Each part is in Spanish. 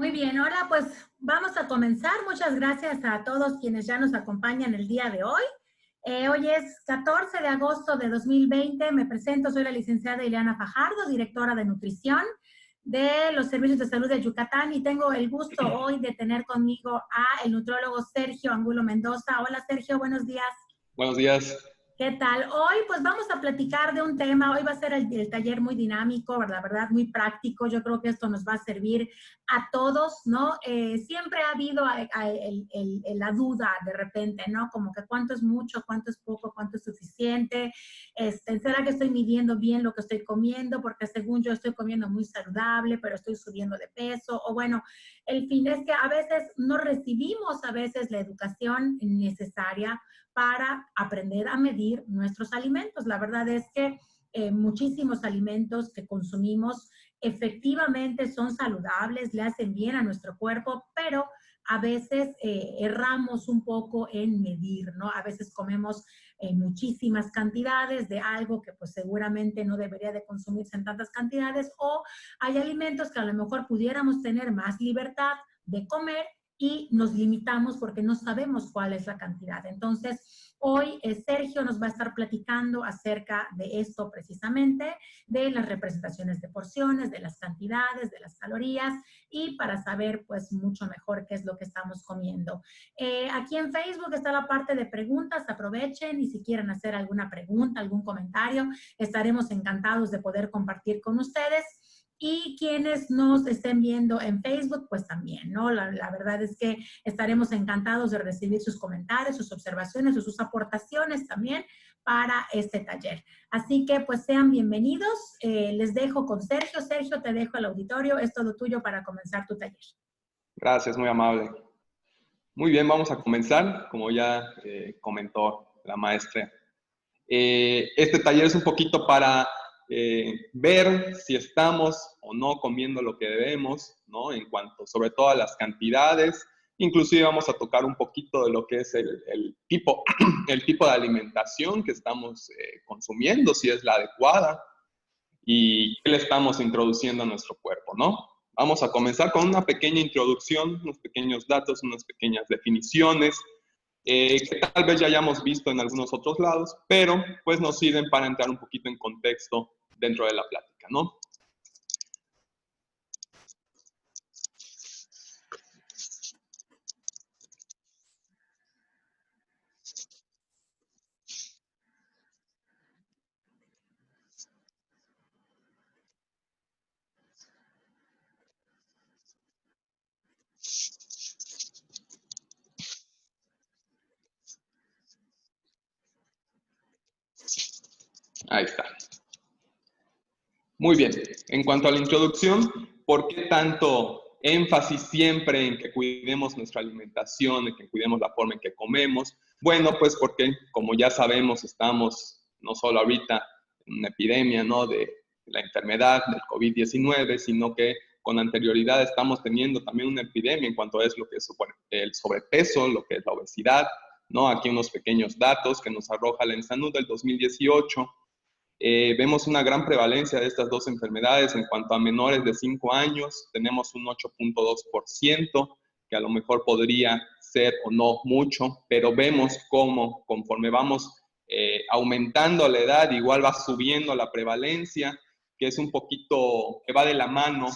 Muy bien, ahora pues vamos a comenzar. Muchas gracias a todos quienes ya nos acompañan el día de hoy. Hoy es 14 de agosto de 2020. Me presento, soy la licenciada Ileana Fajardo, directora de nutrición de los servicios de salud de Yucatán, y tengo el gusto hoy de tener conmigo a el nutriólogo Sergio Angulo Mendoza. Hola Sergio, buenos días. Buenos días. ¿Qué tal? Hoy pues vamos a platicar de un tema. Hoy va a ser el taller muy dinámico, la verdad, muy práctico. Yo creo que esto nos va a servir a todos, ¿no? Siempre ha habido la duda de repente, ¿no? Como que cuánto es mucho, cuánto es poco, cuánto es suficiente. ¿Será que estoy midiendo bien lo que estoy comiendo? Porque según yo estoy comiendo muy saludable, pero estoy subiendo de peso. O bueno, el fin es que a veces no recibimos a veces la educación necesaria para aprender a medir nuestros alimentos. La verdad es que muchísimos alimentos que consumimos efectivamente son saludables, le hacen bien a nuestro cuerpo, pero a veces erramos un poco en medir, ¿no? A veces comemos muchísimas cantidades de algo que pues seguramente no debería de consumirse en tantas cantidades, o hay alimentos que a lo mejor pudiéramos tener más libertad de comer y nos limitamos porque no sabemos cuál es la cantidad. Entonces, hoy Sergio nos va a estar platicando acerca de esto precisamente, de las representaciones de porciones, de las cantidades, de las calorías, y para saber pues mucho mejor qué es lo que estamos comiendo. Aquí en Facebook está la parte de preguntas, aprovechen y si quieren hacer alguna pregunta, algún comentario, estaremos encantados de poder compartir con ustedes. Y quienes nos estén viendo en Facebook, pues también, ¿no? La verdad es que estaremos encantados de recibir sus comentarios, sus observaciones o sus aportaciones también para este taller. Así que, pues, sean bienvenidos. Les dejo con Sergio. Sergio, te dejo el auditorio. Es todo tuyo para comenzar tu taller. Gracias, muy amable. Muy bien, vamos a comenzar, como ya comentó la maestra. Este taller es un poquito para ver si estamos o no comiendo lo que debemos, ¿no? En cuanto, sobre todo, a las cantidades. Inclusive vamos a tocar un poquito de lo que es el tipo de alimentación que estamos consumiendo, si es la adecuada y qué le estamos introduciendo a nuestro cuerpo, ¿no? Vamos a comenzar con una pequeña introducción, unos pequeños datos, unas pequeñas definiciones, que tal vez ya hayamos visto en algunos otros lados, pero pues nos sirven para entrar un poquito en contexto dentro de la plática, ¿no? Ahí está. Muy bien. En cuanto a la introducción, ¿por qué tanto énfasis siempre en que cuidemos nuestra alimentación, en que cuidemos la forma en que comemos? Bueno, pues porque, como ya sabemos, estamos no solo ahorita en una epidemia, ¿no?, de la enfermedad del COVID-19, sino que con anterioridad estamos teniendo también una epidemia en cuanto a lo que es el sobrepeso, lo que es la obesidad, ¿no? Aquí unos pequeños datos que nos arroja la ENSANUD del 2018. Vemos una gran prevalencia de estas dos enfermedades en cuanto a menores de 5 años. Tenemos un 8.2%, que a lo mejor podría ser o no mucho, pero vemos cómo conforme vamos aumentando la edad, igual va subiendo la prevalencia, que es un poquito, que va de la mano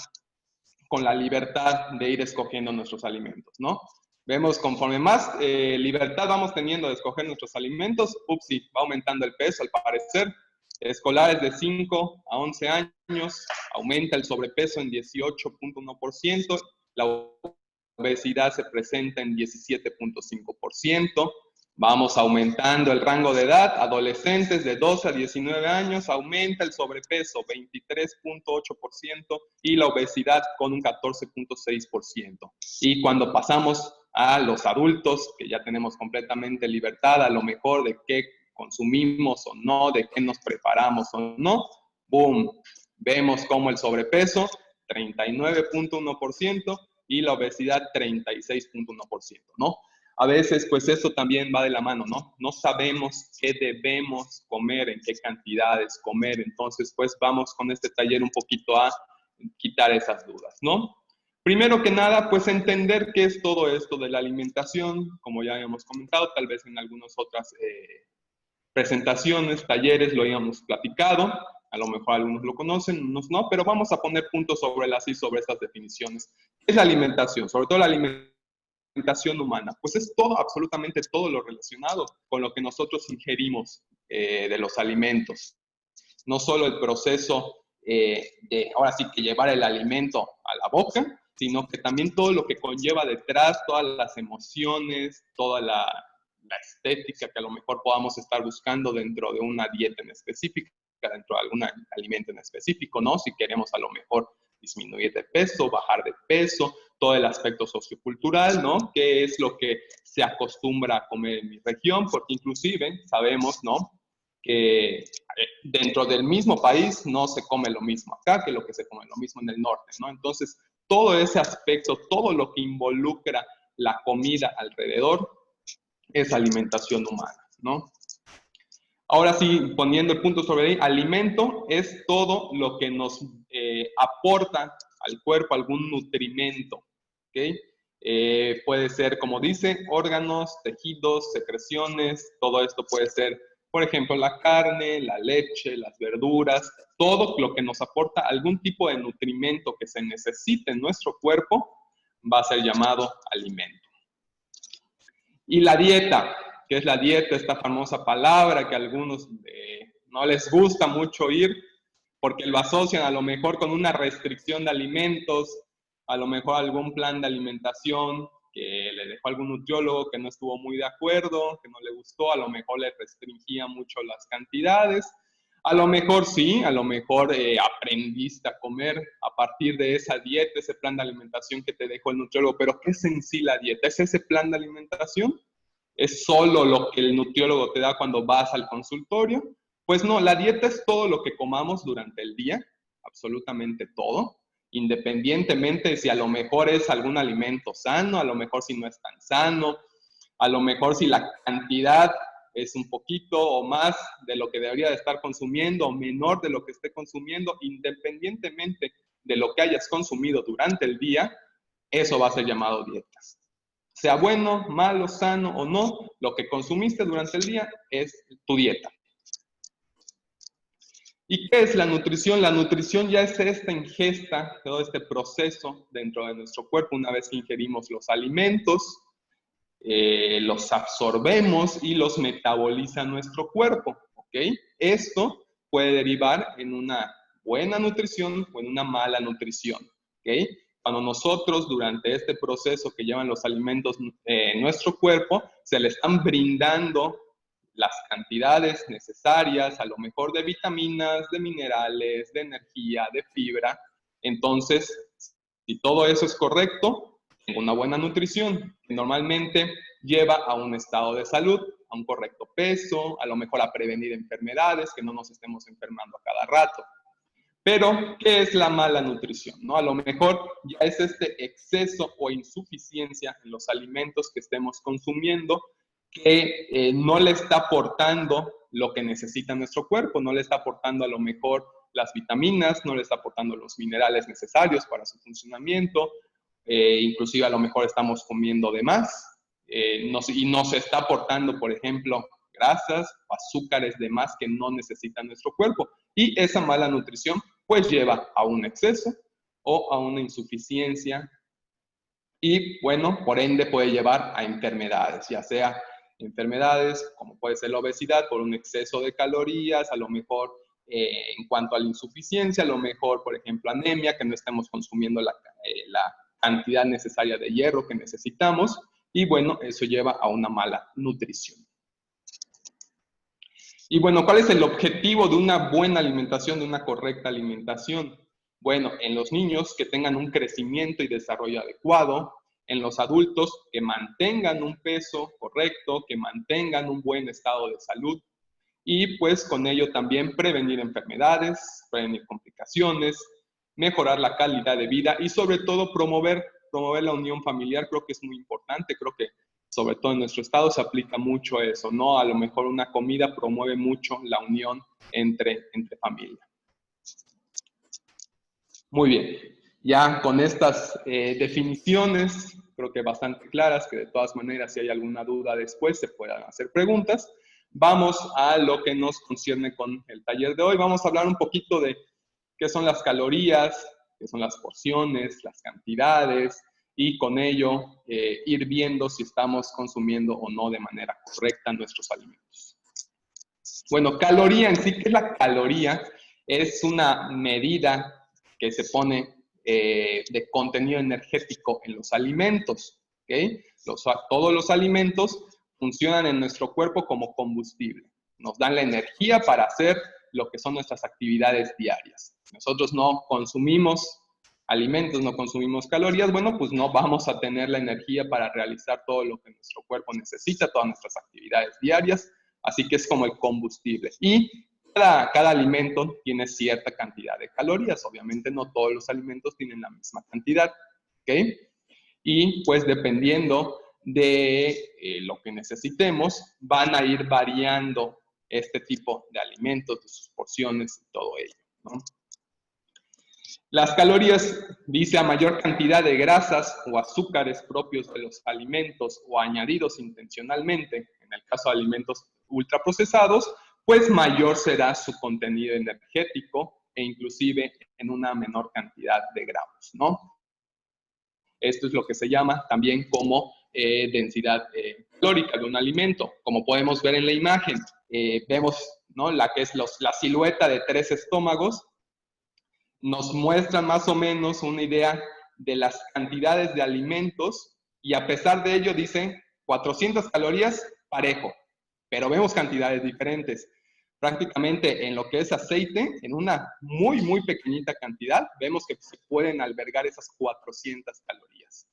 con la libertad de ir escogiendo nuestros alimentos, ¿no? Vemos conforme más libertad vamos teniendo de escoger nuestros alimentos, sí, va aumentando el peso al parecer. Escolares de 5 a 11 años, aumenta el sobrepeso en 18.1%, la obesidad se presenta en 17.5%, vamos aumentando el rango de edad, adolescentes de 12 a 19 años, aumenta el sobrepeso 23.8% y la obesidad con un 14.6%. Y cuando pasamos a los adultos, que ya tenemos completamente libertad a lo mejor de qué consumimos o no, de qué nos preparamos o no, ¡boom! Vemos como el sobrepeso, 39.1%, y la obesidad, 36.1%, ¿no? A veces, pues eso también va de la mano, ¿no? No sabemos qué debemos comer, en qué cantidades comer, entonces, pues vamos con este taller un poquito a quitar esas dudas, ¿no? Primero que nada, pues entender qué es todo esto de la alimentación, como ya habíamos comentado, tal vez en algunas otras presentaciones, talleres lo habíamos platicado, a lo mejor algunos lo conocen, unos no, pero vamos a poner puntos sobre las y sobre estas definiciones. ¿Qué es la alimentación? Sobre todo la alimentación humana, pues es todo, absolutamente todo lo relacionado con lo que nosotros ingerimos de los alimentos. No solo el proceso de, ahora sí que llevar el alimento a la boca, sino que también todo lo que conlleva detrás, todas las emociones, toda la estética que a lo mejor podamos estar buscando dentro de una dieta en específica, dentro de algún alimento en específico, ¿no? Si queremos a lo mejor disminuir de peso, bajar de peso, todo el aspecto sociocultural, ¿no? ¿Qué es lo que se acostumbra a comer en mi región? Porque inclusive sabemos, ¿no? Que dentro del mismo país no se come lo mismo acá que lo que se come lo mismo en el norte, ¿no? Entonces, todo ese aspecto, todo lo que involucra la comida alrededor, es alimentación humana, ¿no? Ahora sí, poniendo el punto sobre ahí, alimento es todo lo que nos aporta al cuerpo algún nutrimento, ¿ok? Puede ser, como dice, órganos, tejidos, secreciones, todo esto puede ser, por ejemplo, la carne, la leche, las verduras, todo lo que nos aporta algún tipo de nutrimento que se necesite en nuestro cuerpo va a ser llamado alimento. Y la dieta, que es la dieta, esta famosa palabra que a algunos no les gusta mucho oír, porque lo asocian a lo mejor con una restricción de alimentos, a lo mejor algún plan de alimentación que le dejó algún nutriólogo que no estuvo muy de acuerdo, que no le gustó, a lo mejor le restringía mucho las cantidades, a lo mejor sí, a lo mejor aprendiste a comer a partir de esa dieta, ese plan de alimentación que te dejó el nutriólogo, pero ¿qué es en sí la dieta? ¿Es ese plan de alimentación? ¿Es solo lo que el nutriólogo te da cuando vas al consultorio? Pues no, la dieta es todo lo que comamos durante el día, absolutamente todo, independientemente de si a lo mejor es algún alimento sano, a lo mejor si no es tan sano, a lo mejor si la cantidad es un poquito o más de lo que debería de estar consumiendo o menor de lo que esté consumiendo, independientemente de lo que hayas consumido durante el día, eso va a ser llamado dietas. Sea bueno, malo, sano o no, lo que consumiste durante el día es tu dieta. ¿Y qué es la nutrición? La nutrición ya es esta ingesta, todo este proceso dentro de nuestro cuerpo una vez que ingerimos los alimentos, los absorbemos y los metaboliza nuestro cuerpo, ¿ok? Esto puede derivar en una buena nutrición o en una mala nutrición, ¿ok? Cuando nosotros durante este proceso que llevan los alimentos en nuestro cuerpo, se le están brindando las cantidades necesarias, a lo mejor de vitaminas, de minerales, de energía, de fibra. Entonces, si todo eso es correcto, tengo una buena nutrición, que normalmente lleva a un estado de salud, a un correcto peso, a lo mejor a prevenir enfermedades, que no nos estemos enfermando a cada rato. Pero, ¿qué es la mala nutrición? ¿No? A lo mejor ya es este exceso o insuficiencia en los alimentos que estemos consumiendo que no le está aportando lo que necesita nuestro cuerpo, no le está aportando a lo mejor las vitaminas, no le está aportando los minerales necesarios para su funcionamiento, inclusive a lo mejor estamos comiendo de más y nos está aportando, por ejemplo, grasas, azúcares de más que no necesita nuestro cuerpo. Y esa mala nutrición pues lleva a un exceso o a una insuficiencia y bueno, por ende puede llevar a enfermedades, ya sea enfermedades como puede ser la obesidad por un exceso de calorías, a lo mejor en cuanto a la insuficiencia, a lo mejor, por ejemplo, anemia, que no estemos consumiendo la cantidad necesaria de hierro que necesitamos, y bueno, eso lleva a una mala nutrición. Y bueno, ¿cuál es el objetivo de una buena alimentación, de una correcta alimentación? Bueno, en los niños que tengan un crecimiento y desarrollo adecuado, en los adultos que mantengan un peso correcto, que mantengan un buen estado de salud y pues con ello también prevenir enfermedades, prevenir complicaciones, mejorar la calidad de vida y sobre todo promover la unión familiar. Creo que es muy importante, creo que sobre todo en nuestro estado se aplica mucho eso, ¿no? A lo mejor una comida promueve mucho la unión entre familia. Muy bien. Ya con estas definiciones, creo que bastante claras, que de todas maneras si hay alguna duda después se puedan hacer preguntas, vamos a lo que nos concierne con el taller de hoy. Vamos a hablar un poquito de qué son las calorías, qué son las porciones, las cantidades, y con ello ir viendo si estamos consumiendo o no de manera correcta nuestros alimentos. Bueno, caloría en sí, ¿qué es la caloría? Es una medida que se pone de contenido energético en los alimentos, ¿ok? Todos los alimentos funcionan en nuestro cuerpo como combustible. Nos dan la energía para hacer lo que son nuestras actividades diarias. Nosotros no consumimos alimentos, no consumimos calorías, bueno, pues no vamos a tener la energía para realizar todo lo que nuestro cuerpo necesita, todas nuestras actividades diarias, así que es como el combustible. Y cada alimento tiene cierta cantidad de calorías, obviamente no todos los alimentos tienen la misma cantidad, ¿ok? Y pues dependiendo de lo que necesitemos, van a ir variando este tipo de alimentos, de sus porciones y todo ello, ¿no? Las calorías, dice, a mayor cantidad de grasas o azúcares propios de los alimentos o añadidos intencionalmente, en el caso de alimentos ultraprocesados, pues mayor será su contenido energético e inclusive en una menor cantidad de gramos, ¿no? Esto es lo que se llama también como densidad calórica de un alimento. Como podemos ver en la imagen, vemos, ¿no?, la que es la silueta de 3 estómagos. Nos muestra más o menos una idea de las cantidades de alimentos y a pesar de ello dice 400 calorías parejo, pero vemos cantidades diferentes. Prácticamente en lo que es aceite, en una muy, muy pequeñita cantidad, vemos que se pueden albergar esas 400 calorías.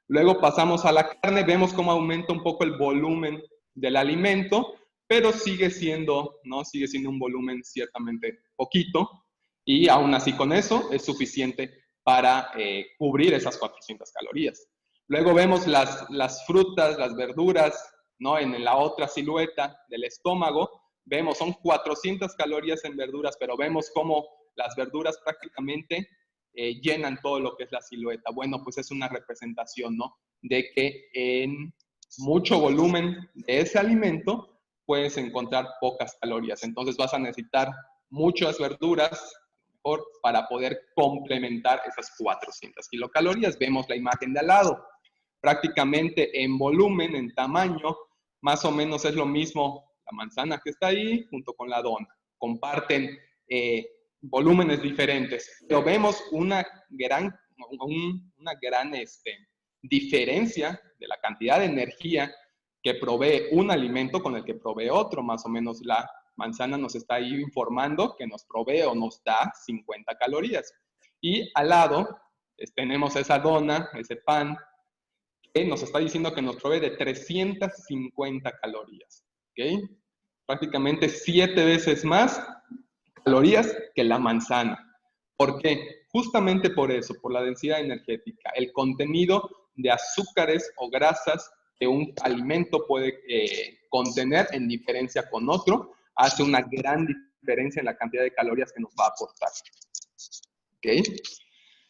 Luego pasamos a la carne, vemos cómo aumenta un poco el volumen del alimento, pero sigue siendo, ¿no?, sigue siendo un volumen ciertamente poquito, y aún así con eso es suficiente para cubrir esas 400 calorías. Luego vemos las frutas, las verduras, ¿no?, en la otra silueta del estómago, vemos son 400 calorías en verduras, pero vemos cómo las verduras prácticamente llenan todo lo que es la silueta. Bueno, pues es una representación, ¿no?, de que en mucho volumen de ese alimento puedes encontrar pocas calorías. Entonces vas a necesitar muchas verduras para poder complementar esas 400 kilocalorías. Vemos la imagen de al lado. Prácticamente en volumen, en tamaño, más o menos es lo mismo la manzana que está ahí junto con la dona. Comparten volúmenes diferentes, pero vemos una gran diferencia de la cantidad de energía que provee un alimento con el que provee otro. Más o menos la manzana nos está ahí informando que nos provee o nos da 50 calorías. Y al lado tenemos esa dona, ese pan, que nos está diciendo que nos provee de 350 calorías. ¿Okay? Prácticamente 7 veces más calorías que la manzana. ¿Por qué? Justamente por eso, por la densidad energética. El contenido de azúcares o grasas que un alimento puede contener en diferencia con otro, hace una gran diferencia en la cantidad de calorías que nos va a aportar. ¿Ok?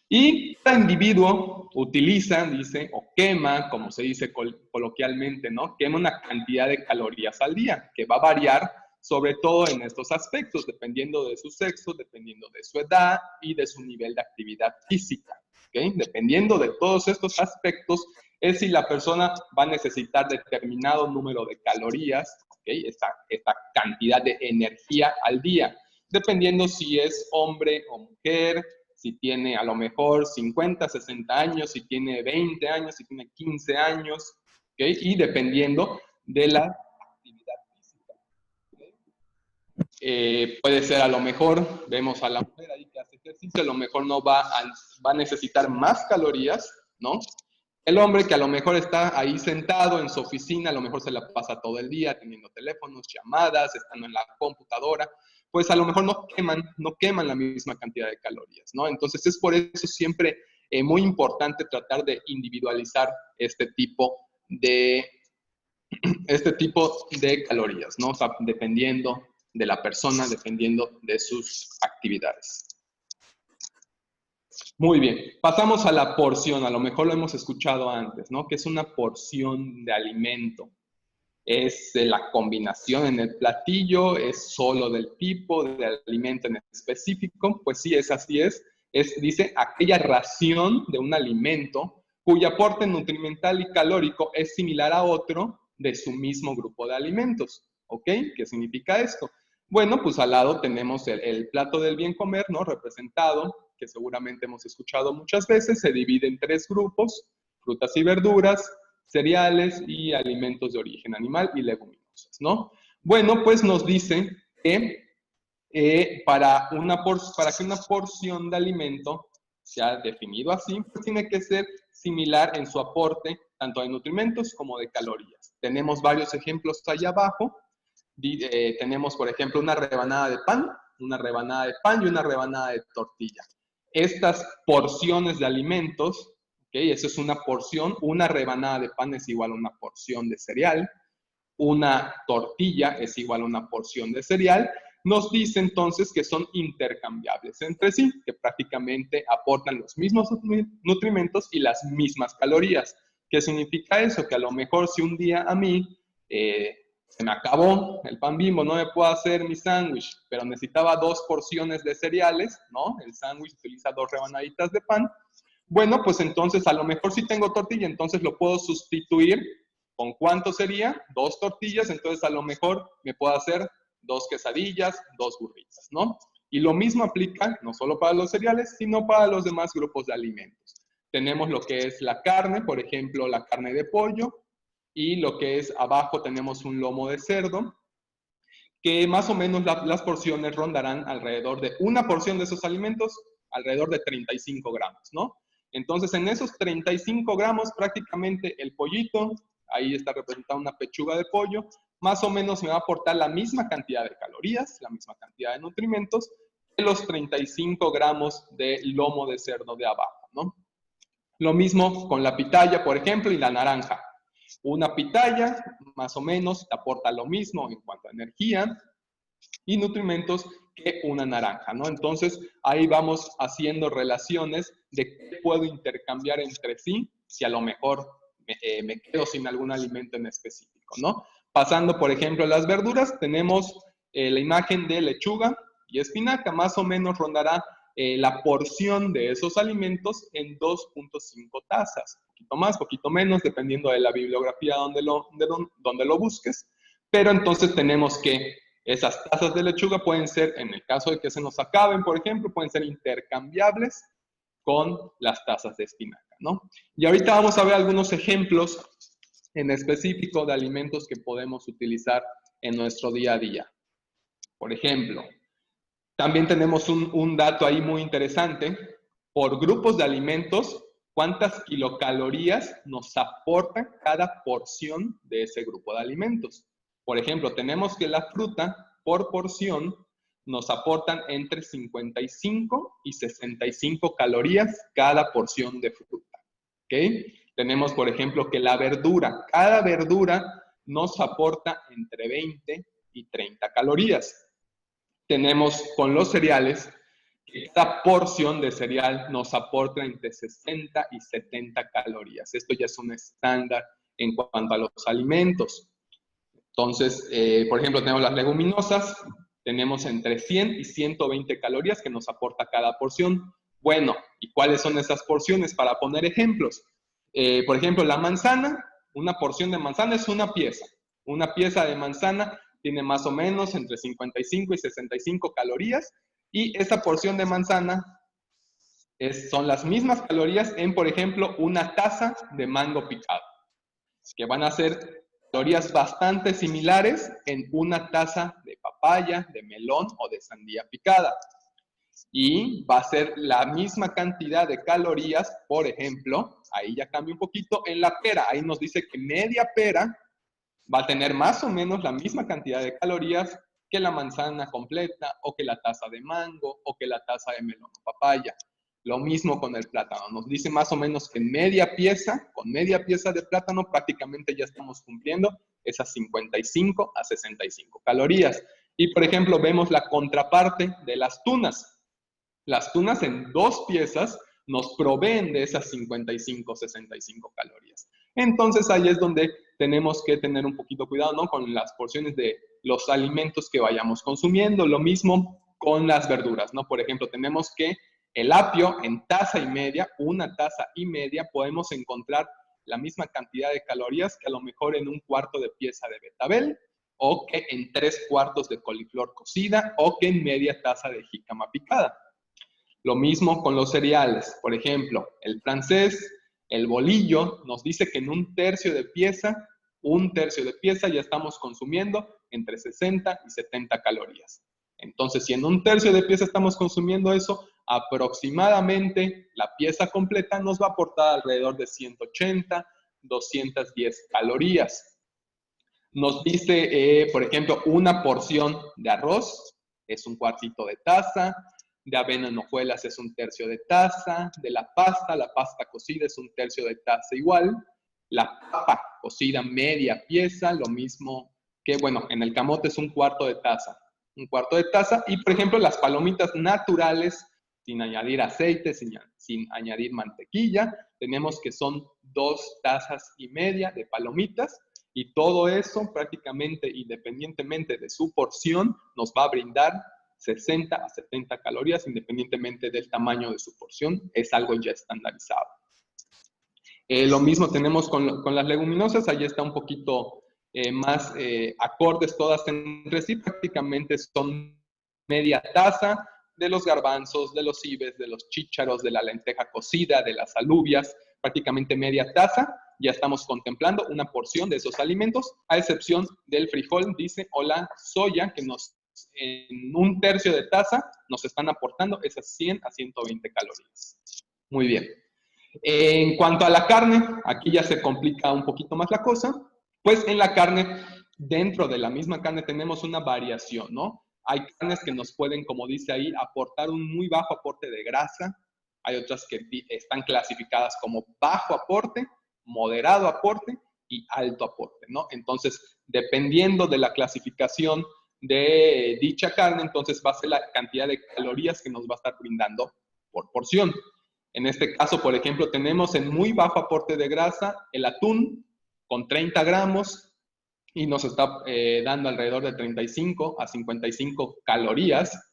Y cada individuo utiliza, dice, o quema, como se dice coloquialmente, ¿no? Quema una cantidad de calorías al día, que va a variar sobre todo en estos aspectos, dependiendo de su sexo, dependiendo de su edad y de su nivel de actividad física. ¿Okay? Dependiendo de todos estos aspectos, es si la persona va a necesitar determinado número de calorías, ¿okay? esta cantidad de energía al día, dependiendo si es hombre o mujer, si tiene a lo mejor 50, 60 años, si tiene 20 años, si tiene 15 años, ¿okay? Y dependiendo de la actividad física. ¿Okay? Puede ser a lo mejor, vemos a la mujer ahí que hace ejercicio, a lo mejor no va a necesitar más calorías, ¿no? El hombre que a lo mejor está ahí sentado en su oficina, a lo mejor se la pasa todo el día teniendo teléfonos, llamadas, estando en la computadora, pues a lo mejor no queman la misma cantidad de calorías, ¿no? Entonces es por eso siempre muy importante tratar de individualizar este tipo de calorías, ¿no? O sea, dependiendo de la persona, dependiendo de sus actividades. Muy bien, pasamos a la porción, a lo mejor lo hemos escuchado antes, ¿no? Que es una porción de alimento. Es la combinación en el platillo, es solo del tipo de alimento en específico. Pues sí, así es. Dice, aquella ración de un alimento cuyo aporte nutrimental y calórico es similar a otro de su mismo grupo de alimentos. ¿Ok? ¿Qué significa esto? Bueno, pues al lado tenemos el plato del bien comer, ¿no? Representado, que seguramente hemos escuchado muchas veces, se divide en 3 grupos: frutas y verduras, cereales y alimentos de origen animal y leguminosas, ¿no? Bueno, pues nos dice que para que una porción de alimento sea definido así, pues tiene que ser similar en su aporte tanto de nutrimentos como de calorías. Tenemos varios ejemplos allá abajo. Tenemos, por ejemplo, una rebanada de pan y una rebanada de tortilla. Estas porciones de alimentos, ¿okay? Eso es una porción. Una rebanada de pan es igual a una porción de cereal. Una tortilla es igual a una porción de cereal. Nos dice entonces que son intercambiables entre sí, que prácticamente aportan los mismos nutrimentos y las mismas calorías. ¿Qué significa eso? Que a lo mejor si un día a mí se me acabó el pan Bimbo, no me puedo hacer mi sándwich, pero necesitaba 2 porciones de cereales, ¿no? El sándwich utiliza 2 rebanaditas de pan. Bueno, pues entonces a lo mejor si tengo tortilla, entonces lo puedo sustituir. ¿Con cuánto sería? 2 tortillas, entonces a lo mejor me puedo hacer 2 quesadillas, 2 burritas, ¿no? Y lo mismo aplica no solo para los cereales, sino para los demás grupos de alimentos. Tenemos lo que es la carne, por ejemplo, la carne de pollo, y lo que es abajo tenemos un lomo de cerdo, que más o menos las porciones rondarán alrededor de una porción de esos alimentos, alrededor de 35 gramos, ¿no? Entonces, en esos 35 gramos, prácticamente el pollito, ahí está representada una pechuga de pollo, más o menos me va a aportar la misma cantidad de calorías, la misma cantidad de nutrimentos, que los 35 gramos de lomo de cerdo de abajo, ¿no? Lo mismo con la pitaya, por ejemplo, y la naranja. Una pitaya, más o menos, te aporta lo mismo en cuanto a energía y nutrimentos que una naranja, ¿no? Entonces, ahí vamos haciendo relaciones de qué puedo intercambiar entre sí, si a lo mejor me quedo sin algún alimento en específico, ¿no? Pasando, por ejemplo, a las verduras, tenemos la imagen de lechuga y espinaca, más o menos rondará la porción de esos alimentos en 2.5 tazas, poquito más, poquito menos, dependiendo de la bibliografía donde lo busques, pero entonces tenemos que esas tazas de lechuga pueden ser, en el caso de que se nos acaben, por ejemplo, pueden ser intercambiables con las tazas de espinaca, ¿no? Y ahorita vamos a ver algunos ejemplos en específico de alimentos que podemos utilizar en nuestro día a día. Por ejemplo, también tenemos un dato ahí muy interesante. Por grupos de alimentos, ¿cuántas kilocalorías nos aporta cada porción de ese grupo de alimentos? Por ejemplo, tenemos que la fruta por porción nos aportan entre 55 y 65 calorías cada porción de fruta. ¿Ok? Tenemos, por ejemplo, que la verdura, cada verdura nos aporta entre 20 y 30 calorías. Tenemos con los cereales, que esta porción de cereal nos aporta entre 60 y 70 calorías. Esto ya es un estándar en cuanto a los alimentos. Entonces, por ejemplo, tenemos las leguminosas, tenemos entre 100 y 120 calorías que nos aporta cada porción. Bueno, ¿y cuáles son esas porciones? Para poner ejemplos. Por ejemplo, la manzana, una porción de manzana es una pieza. Una pieza de manzana tiene más o menos entre 55 y 65 calorías, y esa porción de manzana son las mismas calorías en, por ejemplo, una taza de mango picado, que van a ser calorías bastante similares en una taza de papaya, de melón o de sandía picada. Y va a ser la misma cantidad de calorías, por ejemplo, ahí ya cambia un poquito, en la pera. Ahí nos dice que media pera va a tener más o menos la misma cantidad de calorías que la manzana completa, o que la taza de mango, o que la taza de melón o papaya. Lo mismo con el plátano. Nos dice más o menos que con media pieza de plátano prácticamente ya estamos cumpliendo esas 55 a 65 calorías. Y por ejemplo, vemos la contraparte de las tunas. Las tunas en 2 piezas nos proveen de esas 55, 65 calorías. Entonces ahí es donde tenemos que tener un poquito cuidado, ¿no? Con las porciones de los alimentos que vayamos consumiendo. Lo mismo con las verduras, ¿no? Por ejemplo, tenemos que el apio en taza y media, una taza y media, podemos encontrar la misma cantidad de calorías que a lo mejor en un cuarto de pieza de betabel, o que en 3/4 de coliflor cocida, o que en media taza de jícama picada. Lo mismo con los cereales. Por ejemplo, el francés, el bolillo, nos dice que en un tercio de pieza ya estamos consumiendo entre 60 y 70 calorías. Entonces, si en un tercio de pieza estamos consumiendo eso, aproximadamente la pieza completa nos va a aportar alrededor de 180, 210 calorías. Nos dice, por ejemplo, una porción de arroz es un cuartito de taza, de avena en hojuelas es un tercio de taza, de la pasta cocida es un tercio de taza igual, la papa cocida media pieza, lo mismo que, bueno, en el camote es un cuarto de taza, y por ejemplo las palomitas naturales, sin añadir aceite, sin añadir mantequilla, tenemos que son 2 tazas y media de palomitas, y todo eso prácticamente independientemente de su porción nos va a brindar 60 a 70 calorías independientemente del tamaño de su porción, es algo ya estandarizado. Lo mismo tenemos con las leguminosas, ahí está un poquito más acordes todas entre sí, prácticamente son media taza de los garbanzos, de los cibes, de los chícharos, de la lenteja cocida, de las alubias, prácticamente media taza, ya estamos contemplando una porción de esos alimentos, a excepción del frijol, dice, o la soya, que en un tercio de taza nos están aportando esas 100 a 120 calorías. Muy bien. En cuanto a la carne, aquí ya se complica un poquito más la cosa, pues en la carne, dentro de la misma carne tenemos una variación, ¿no? Hay carnes que nos pueden, como dice ahí, aportar un muy bajo aporte de grasa, hay otras que están clasificadas como bajo aporte, moderado aporte y alto aporte, ¿no? Entonces, dependiendo de la clasificación de dicha carne, entonces va a ser la cantidad de calorías que nos va a estar brindando por porción. En este caso, por ejemplo, tenemos en muy bajo aporte de grasa el atún con 30 gramos y nos está dando alrededor de 35 a 55 calorías.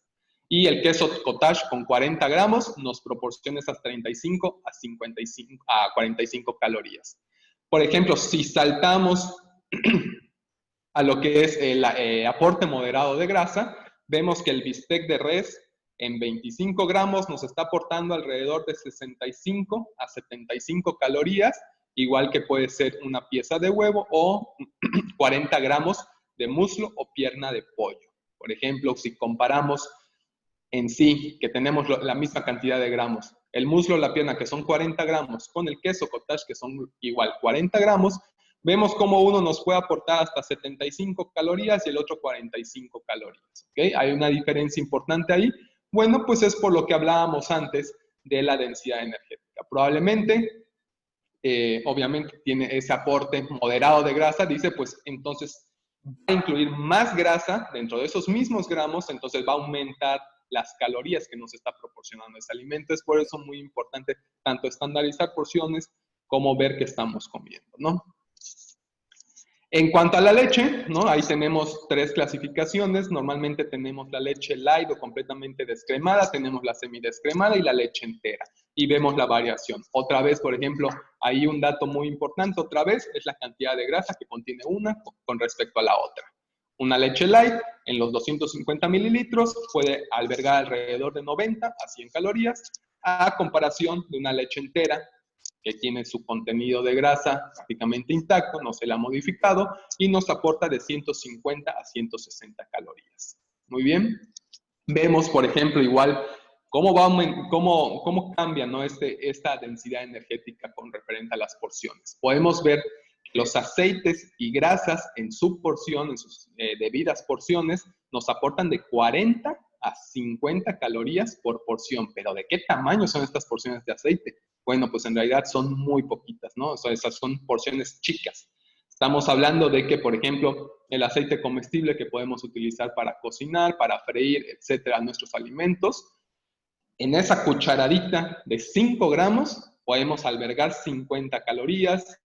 Y el queso cottage con 40 gramos nos proporciona esas 35 a 45 calorías. Por ejemplo, si saltamos a lo que es el aporte moderado de grasa, vemos que el bistec de res en 25 gramos nos está aportando alrededor de 65 a 75 calorías, igual que puede ser una pieza de huevo o 40 gramos de muslo o pierna de pollo. Por ejemplo, si comparamos en sí, que tenemos la misma cantidad de gramos, el muslo o la pierna, que son 40 gramos, con el queso cottage, que son igual 40 gramos, vemos cómo uno nos puede aportar hasta 75 calorías y el otro 45 calorías. ¿Okay? Hay una diferencia importante ahí. Bueno, pues es por lo que hablábamos antes de la densidad energética. Probablemente, obviamente, tiene ese aporte moderado de grasa, dice, pues entonces va a incluir más grasa dentro de esos mismos gramos, entonces va a aumentar las calorías que nos está proporcionando ese alimento. Es por eso muy importante tanto estandarizar porciones como ver qué estamos comiendo, ¿no? En cuanto a la leche, ¿no? Ahí tenemos 3 clasificaciones. Normalmente tenemos la leche light o completamente descremada, tenemos la semidescremada y la leche entera. Y vemos la variación. Otra vez, por ejemplo, ahí un dato muy importante, otra vez, es la cantidad de grasa que contiene una con respecto a la otra. Una leche light en los 250 mililitros puede albergar alrededor de 90 a 100 calorías, a comparación de una leche entera que tiene su contenido de grasa prácticamente intacto, no se le ha modificado, y nos aporta de 150 a 160 calorías. Muy bien. Vemos, por ejemplo, igual cómo cambia, ¿no? esta densidad energética con referente a las porciones. Podemos ver los aceites y grasas en su porción, en sus debidas porciones, nos aportan de 40 a 50 calorías por porción. Pero ¿de qué tamaño son estas porciones de aceite? Bueno, pues en realidad son muy poquitas, ¿no? O sea, esas son porciones chicas. Estamos hablando de que, por ejemplo, el aceite comestible que podemos utilizar para cocinar, para freír, etcétera, nuestros alimentos, En esa cucharadita de 5 gramos podemos albergar 50 calorías.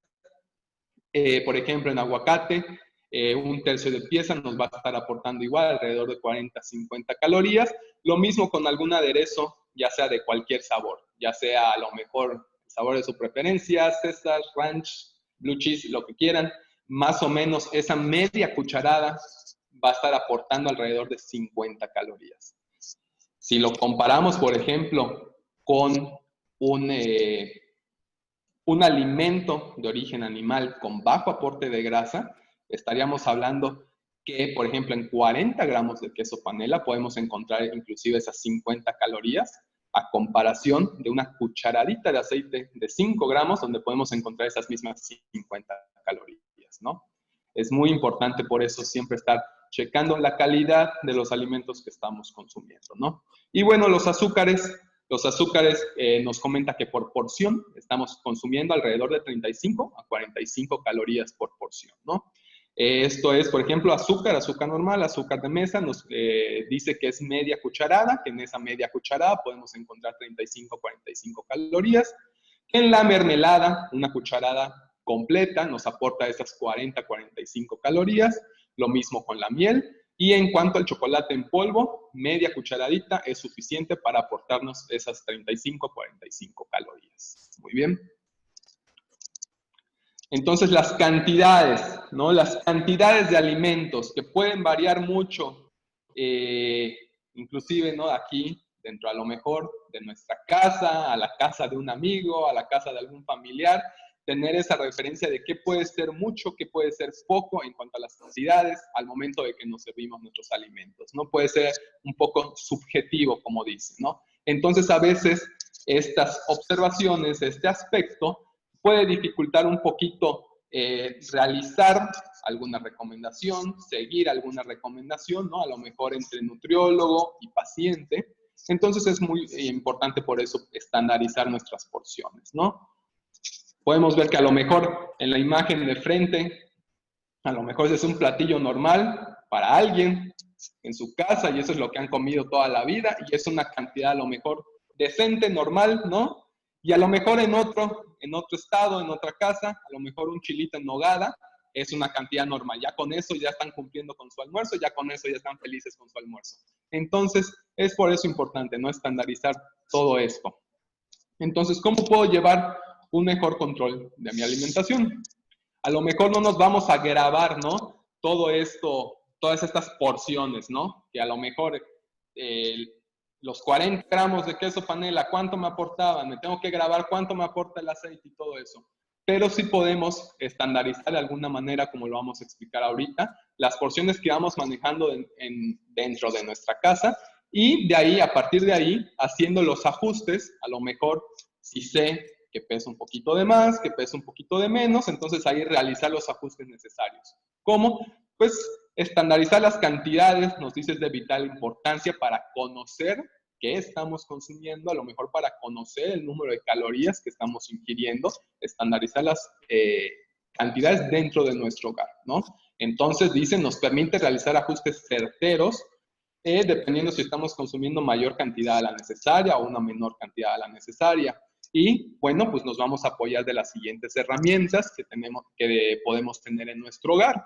Por ejemplo, en aguacate, un tercio de pieza nos va a estar aportando igual, alrededor de 40 a 50 calorías. Lo mismo con algún aderezo, ya sea de cualquier sabor, ya sea a lo mejor el sabor de su preferencia, César, Ranch, Blue Cheese, lo que quieran. Más o menos esa media cucharada va a estar aportando alrededor de 50 calorías. Si lo comparamos, por ejemplo, con un alimento de origen animal con bajo aporte de grasa, estaríamos hablando que, por ejemplo, en 40 gramos de queso panela podemos encontrar inclusive esas 50 calorías, a comparación de una cucharadita de aceite de 5 gramos, donde podemos encontrar esas mismas 50 calorías, ¿no? Es muy importante por eso siempre estar checando la calidad de los alimentos que estamos consumiendo, ¿no? Y bueno, los azúcares nos comenta que por porción estamos consumiendo alrededor de 35 a 45 calorías por porción, ¿no? Esto es, por ejemplo, azúcar normal, azúcar de mesa, nos dice que es media cucharada, que en esa media cucharada podemos encontrar 35 a 45 calorías. En la mermelada, una cucharada completa nos aporta esas 40 a 45 calorías, lo mismo con la miel. Y en cuanto al chocolate en polvo, media cucharadita es suficiente para aportarnos esas 35 a 45 calorías. Muy bien. Entonces, las cantidades, ¿no? Las cantidades de alimentos que pueden variar mucho, inclusive, ¿no? Aquí, dentro a lo mejor de nuestra casa, a la casa de un amigo, a la casa de algún familiar, tener esa referencia de qué puede ser mucho, qué puede ser poco en cuanto a las cantidades al momento de que nos servimos nuestros alimentos, ¿no? Puede ser un poco subjetivo, como dice, ¿no? Entonces, a veces, estas observaciones, este aspecto, puede dificultar un poquito realizar alguna recomendación, seguir alguna recomendación, ¿no? A lo mejor entre nutriólogo y paciente. Entonces es muy importante por eso estandarizar nuestras porciones, ¿no? Podemos ver que a lo mejor en la imagen de frente, a lo mejor es un platillo normal para alguien en su casa y eso es lo que han comido toda la vida y es una cantidad a lo mejor decente, normal, ¿no? Y a lo mejor en otro estado, en otra casa, a lo mejor un chilito en nogada es una cantidad normal. Ya con eso ya están cumpliendo con su almuerzo, ya con eso ya están felices con su almuerzo. Entonces, es por eso importante, ¿no? Estandarizar todo esto. Entonces, ¿cómo puedo llevar un mejor control de mi alimentación? A lo mejor no nos vamos a grabar, ¿no? Todo esto, todas estas porciones, ¿no? Que a lo mejor los 40 gramos de queso panela, ¿cuánto me aportaban? Me tengo que grabar cuánto me aporta el aceite y todo eso. Pero sí podemos estandarizar de alguna manera, como lo vamos a explicar ahorita, las porciones que vamos manejando dentro de nuestra casa y de ahí, a partir de ahí, haciendo los ajustes, a lo mejor si sé que pesa un poquito de más, que pesa un poquito de menos, entonces ahí realizar los ajustes necesarios. ¿Cómo? Pues estandarizar las cantidades, nos dice, es de vital importancia para conocer qué estamos consumiendo, a lo mejor para conocer el número de calorías que estamos ingiriendo, estandarizar las cantidades dentro de nuestro hogar, ¿no? Entonces, dice, nos permite realizar ajustes certeros, dependiendo si estamos consumiendo mayor cantidad a la necesaria o una menor cantidad a la necesaria. Y bueno, pues nos vamos a apoyar de las siguientes herramientas que podemos tener en nuestro hogar.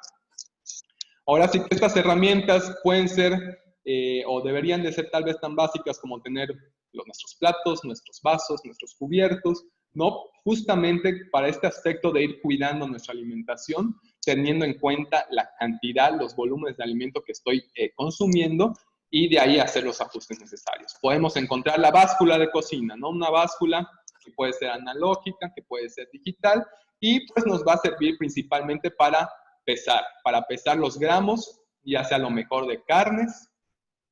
Ahora sí que estas herramientas pueden ser o deberían de ser tal vez tan básicas como tener nuestros platos, nuestros vasos, nuestros cubiertos, ¿no? Justamente para este aspecto de ir cuidando nuestra alimentación, teniendo en cuenta la cantidad, los volúmenes de alimento que estoy consumiendo y de ahí hacer los ajustes necesarios. Podemos encontrar la báscula de cocina, ¿no? Una báscula que puede ser analógica, que puede ser digital y pues nos va a servir principalmente para pesar los gramos, ya sea lo mejor de carnes,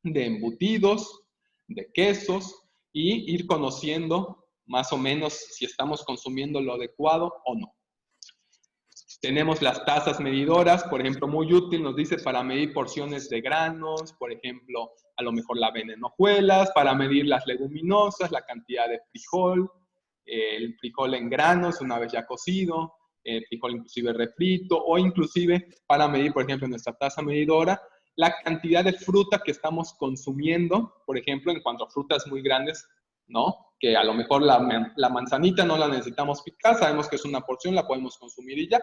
de embutidos, de quesos, y ir conociendo más o menos si estamos consumiendo lo adecuado o no. Tenemos las tazas medidoras, por ejemplo, muy útil, nos dice para medir porciones de granos, por ejemplo, a lo mejor la avena en hojuelas, para medir las leguminosas, la cantidad de frijol, el frijol en granos una vez ya cocido, frijol inclusive refrito, o inclusive para medir, por ejemplo, en nuestra taza medidora, la cantidad de fruta que estamos consumiendo, por ejemplo, en cuanto a frutas muy grandes, ¿no? Que a lo mejor la manzanita no la necesitamos picar, sabemos que es una porción, la podemos consumir y ya.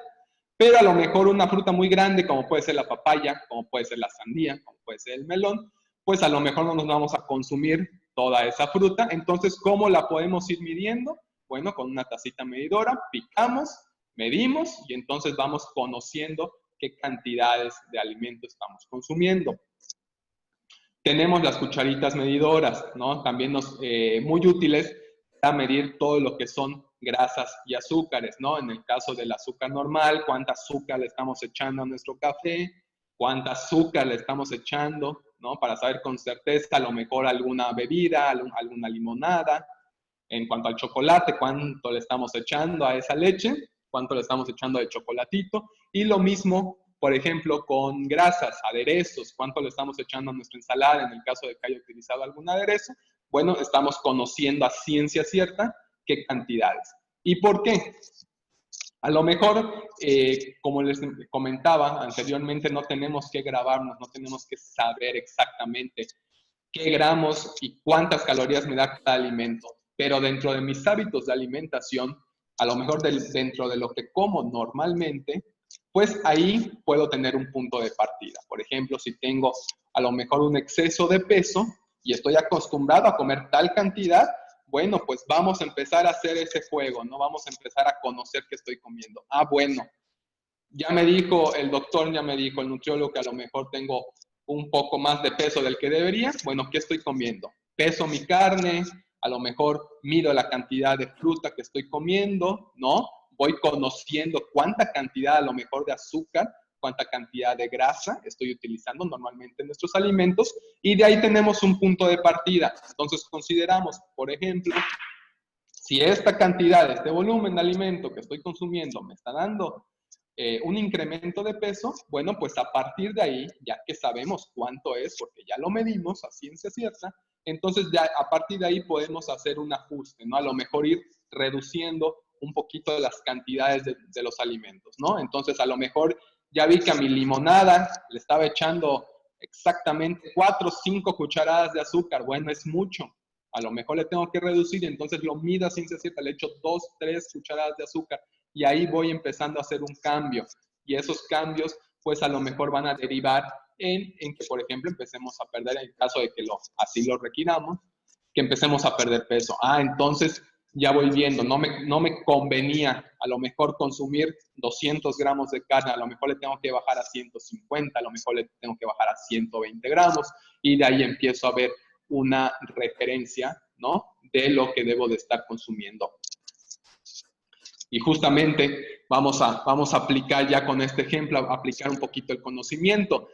Pero a lo mejor una fruta muy grande, como puede ser la papaya, como puede ser la sandía, como puede ser el melón, pues a lo mejor no nos vamos a consumir toda esa fruta. Entonces, ¿cómo la podemos ir midiendo? Bueno, con una tacita medidora, picamos, medimos y entonces vamos conociendo qué cantidades de alimento estamos consumiendo. Tenemos las cucharitas medidoras, ¿no? También muy útiles para medir todo lo que son grasas y azúcares, ¿no? En el caso del azúcar normal, cuánta azúcar le estamos echando a nuestro café, cuánta azúcar le estamos echando, ¿no? Para saber con certeza a lo mejor alguna bebida, alguna limonada. En cuanto al chocolate, cuánto le estamos echando a esa leche, cuánto le estamos echando de chocolatito. Y lo mismo, por ejemplo, con grasas, aderezos, cuánto le estamos echando a nuestra ensalada en el caso de que haya utilizado algún aderezo. Bueno, estamos conociendo a ciencia cierta qué cantidades. ¿Y por qué? A lo mejor, como les comentaba anteriormente, no tenemos que grabarnos, no tenemos que saber exactamente qué gramos y cuántas calorías me da cada alimento. Pero dentro de mis hábitos de alimentación, a lo mejor dentro de lo que como normalmente, pues ahí puedo tener un punto de partida. Por ejemplo, si tengo a lo mejor un exceso de peso y estoy acostumbrado a comer tal cantidad, bueno, pues vamos a empezar a hacer ese juego, ¿no? Vamos a empezar a conocer qué estoy comiendo. Ah, bueno, ya me dijo el doctor, ya me dijo el nutriólogo que a lo mejor tengo un poco más de peso del que debería. Bueno, ¿qué estoy comiendo? Peso mi carne, a lo mejor mido la cantidad de fruta que estoy comiendo, ¿no? Voy conociendo cuánta cantidad a lo mejor de azúcar, cuánta cantidad de grasa estoy utilizando normalmente en nuestros alimentos y de ahí tenemos un punto de partida. Entonces consideramos, por ejemplo, si esta cantidad, este volumen de alimento que estoy consumiendo me está dando un incremento de peso, bueno, pues a partir de ahí, ya que sabemos cuánto es, porque ya lo medimos a ciencia cierta, entonces ya a partir de ahí podemos hacer un ajuste, ¿no? A lo mejor ir reduciendo un poquito de las cantidades de los alimentos, ¿no? Entonces a lo mejor ya vi que a mi limonada le estaba echando exactamente 4 o 5 cucharadas de azúcar, bueno, es mucho. A lo mejor le tengo que reducir, entonces lo mido a ciencia cierta, le echo 2, 3 cucharadas de azúcar y ahí voy empezando a hacer un cambio. Y esos cambios, pues a lo mejor van a derivar en que, por ejemplo, empecemos a perder, en el caso de que así lo requiramos, que empecemos a perder peso. Ah, entonces ya voy viendo, no me convenía a lo mejor consumir 200 gramos de carne, a lo mejor le tengo que bajar a 150, a lo mejor le tengo que bajar a 120 gramos, y de ahí empiezo a ver una referencia, ¿no? De lo que debo de estar consumiendo. Y justamente vamos a aplicar ya con este ejemplo, aplicar un poquito el conocimiento.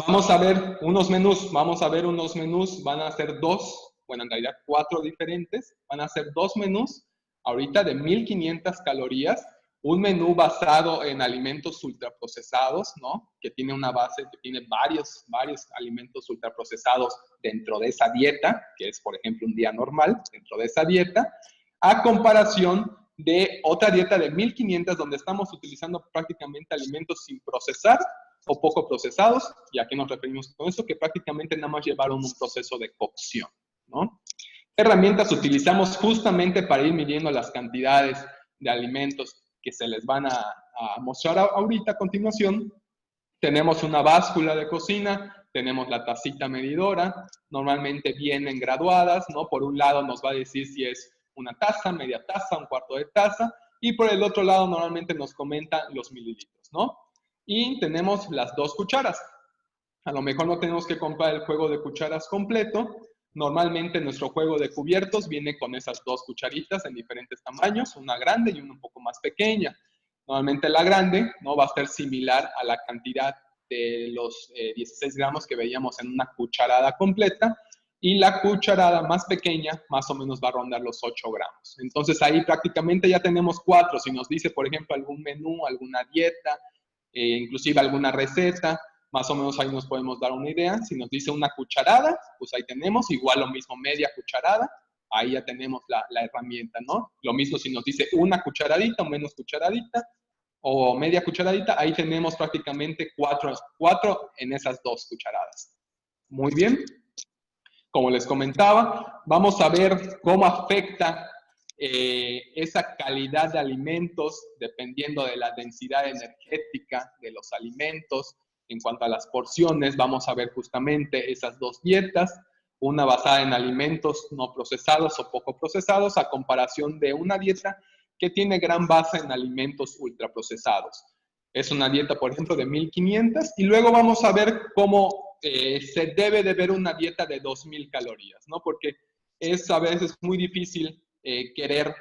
Vamos a ver unos menús, van a ser 2, bueno, en realidad 4 diferentes, van a ser 2 menús, ahorita de 1500 calorías, un menú basado en alimentos ultraprocesados, ¿no? Que tiene una base, que tiene varios alimentos ultraprocesados dentro de esa dieta, que es, por ejemplo, un día normal dentro de esa dieta, a comparación de otra dieta de 1500 donde estamos utilizando prácticamente alimentos sin procesar o poco procesados. ¿Y a qué nos referimos con eso? Que prácticamente nada más llevaron un proceso de cocción, ¿no? Herramientas utilizamos justamente para ir midiendo las cantidades de alimentos que se les van a mostrar ahorita a continuación. Tenemos una báscula de cocina, tenemos la tacita medidora, normalmente vienen graduadas, ¿no? Por un lado nos va a decir si es una taza, media taza, un cuarto de taza, y por el otro lado normalmente nos comenta los mililitros, ¿no? Y tenemos las 2 cucharas. A lo mejor no tenemos que comprar el juego de cucharas completo. Normalmente nuestro juego de cubiertos viene con esas 2 cucharitas en diferentes tamaños, una grande y una un poco más pequeña. Normalmente la grande, ¿no? Va a ser similar a la cantidad de los 16 gramos que veíamos en una cucharada completa, y la cucharada más pequeña más o menos va a rondar los 8 gramos. Entonces ahí prácticamente ya tenemos 4. Si nos dice, por ejemplo, algún menú, alguna dieta, inclusive alguna receta, más o menos ahí nos podemos dar una idea. Si nos dice una cucharada, pues ahí tenemos, igual lo mismo media cucharada, ahí ya tenemos la herramienta, ¿no? Lo mismo si nos dice una cucharadita o menos cucharadita, o media cucharadita, ahí tenemos prácticamente 4 en esas 2 cucharadas. Muy bien. Como les comentaba, vamos a ver cómo afecta esa calidad de alimentos dependiendo de la densidad energética de los alimentos. En cuanto a las porciones, vamos a ver justamente esas dos dietas, una basada en alimentos no procesados o poco procesados, a comparación de una dieta que tiene gran base en alimentos ultraprocesados. Es una dieta, por ejemplo, de 1500, y luego vamos a ver cómo se debe de ver una dieta de 2000 calorías, ¿no? Porque es a veces muy difícil querer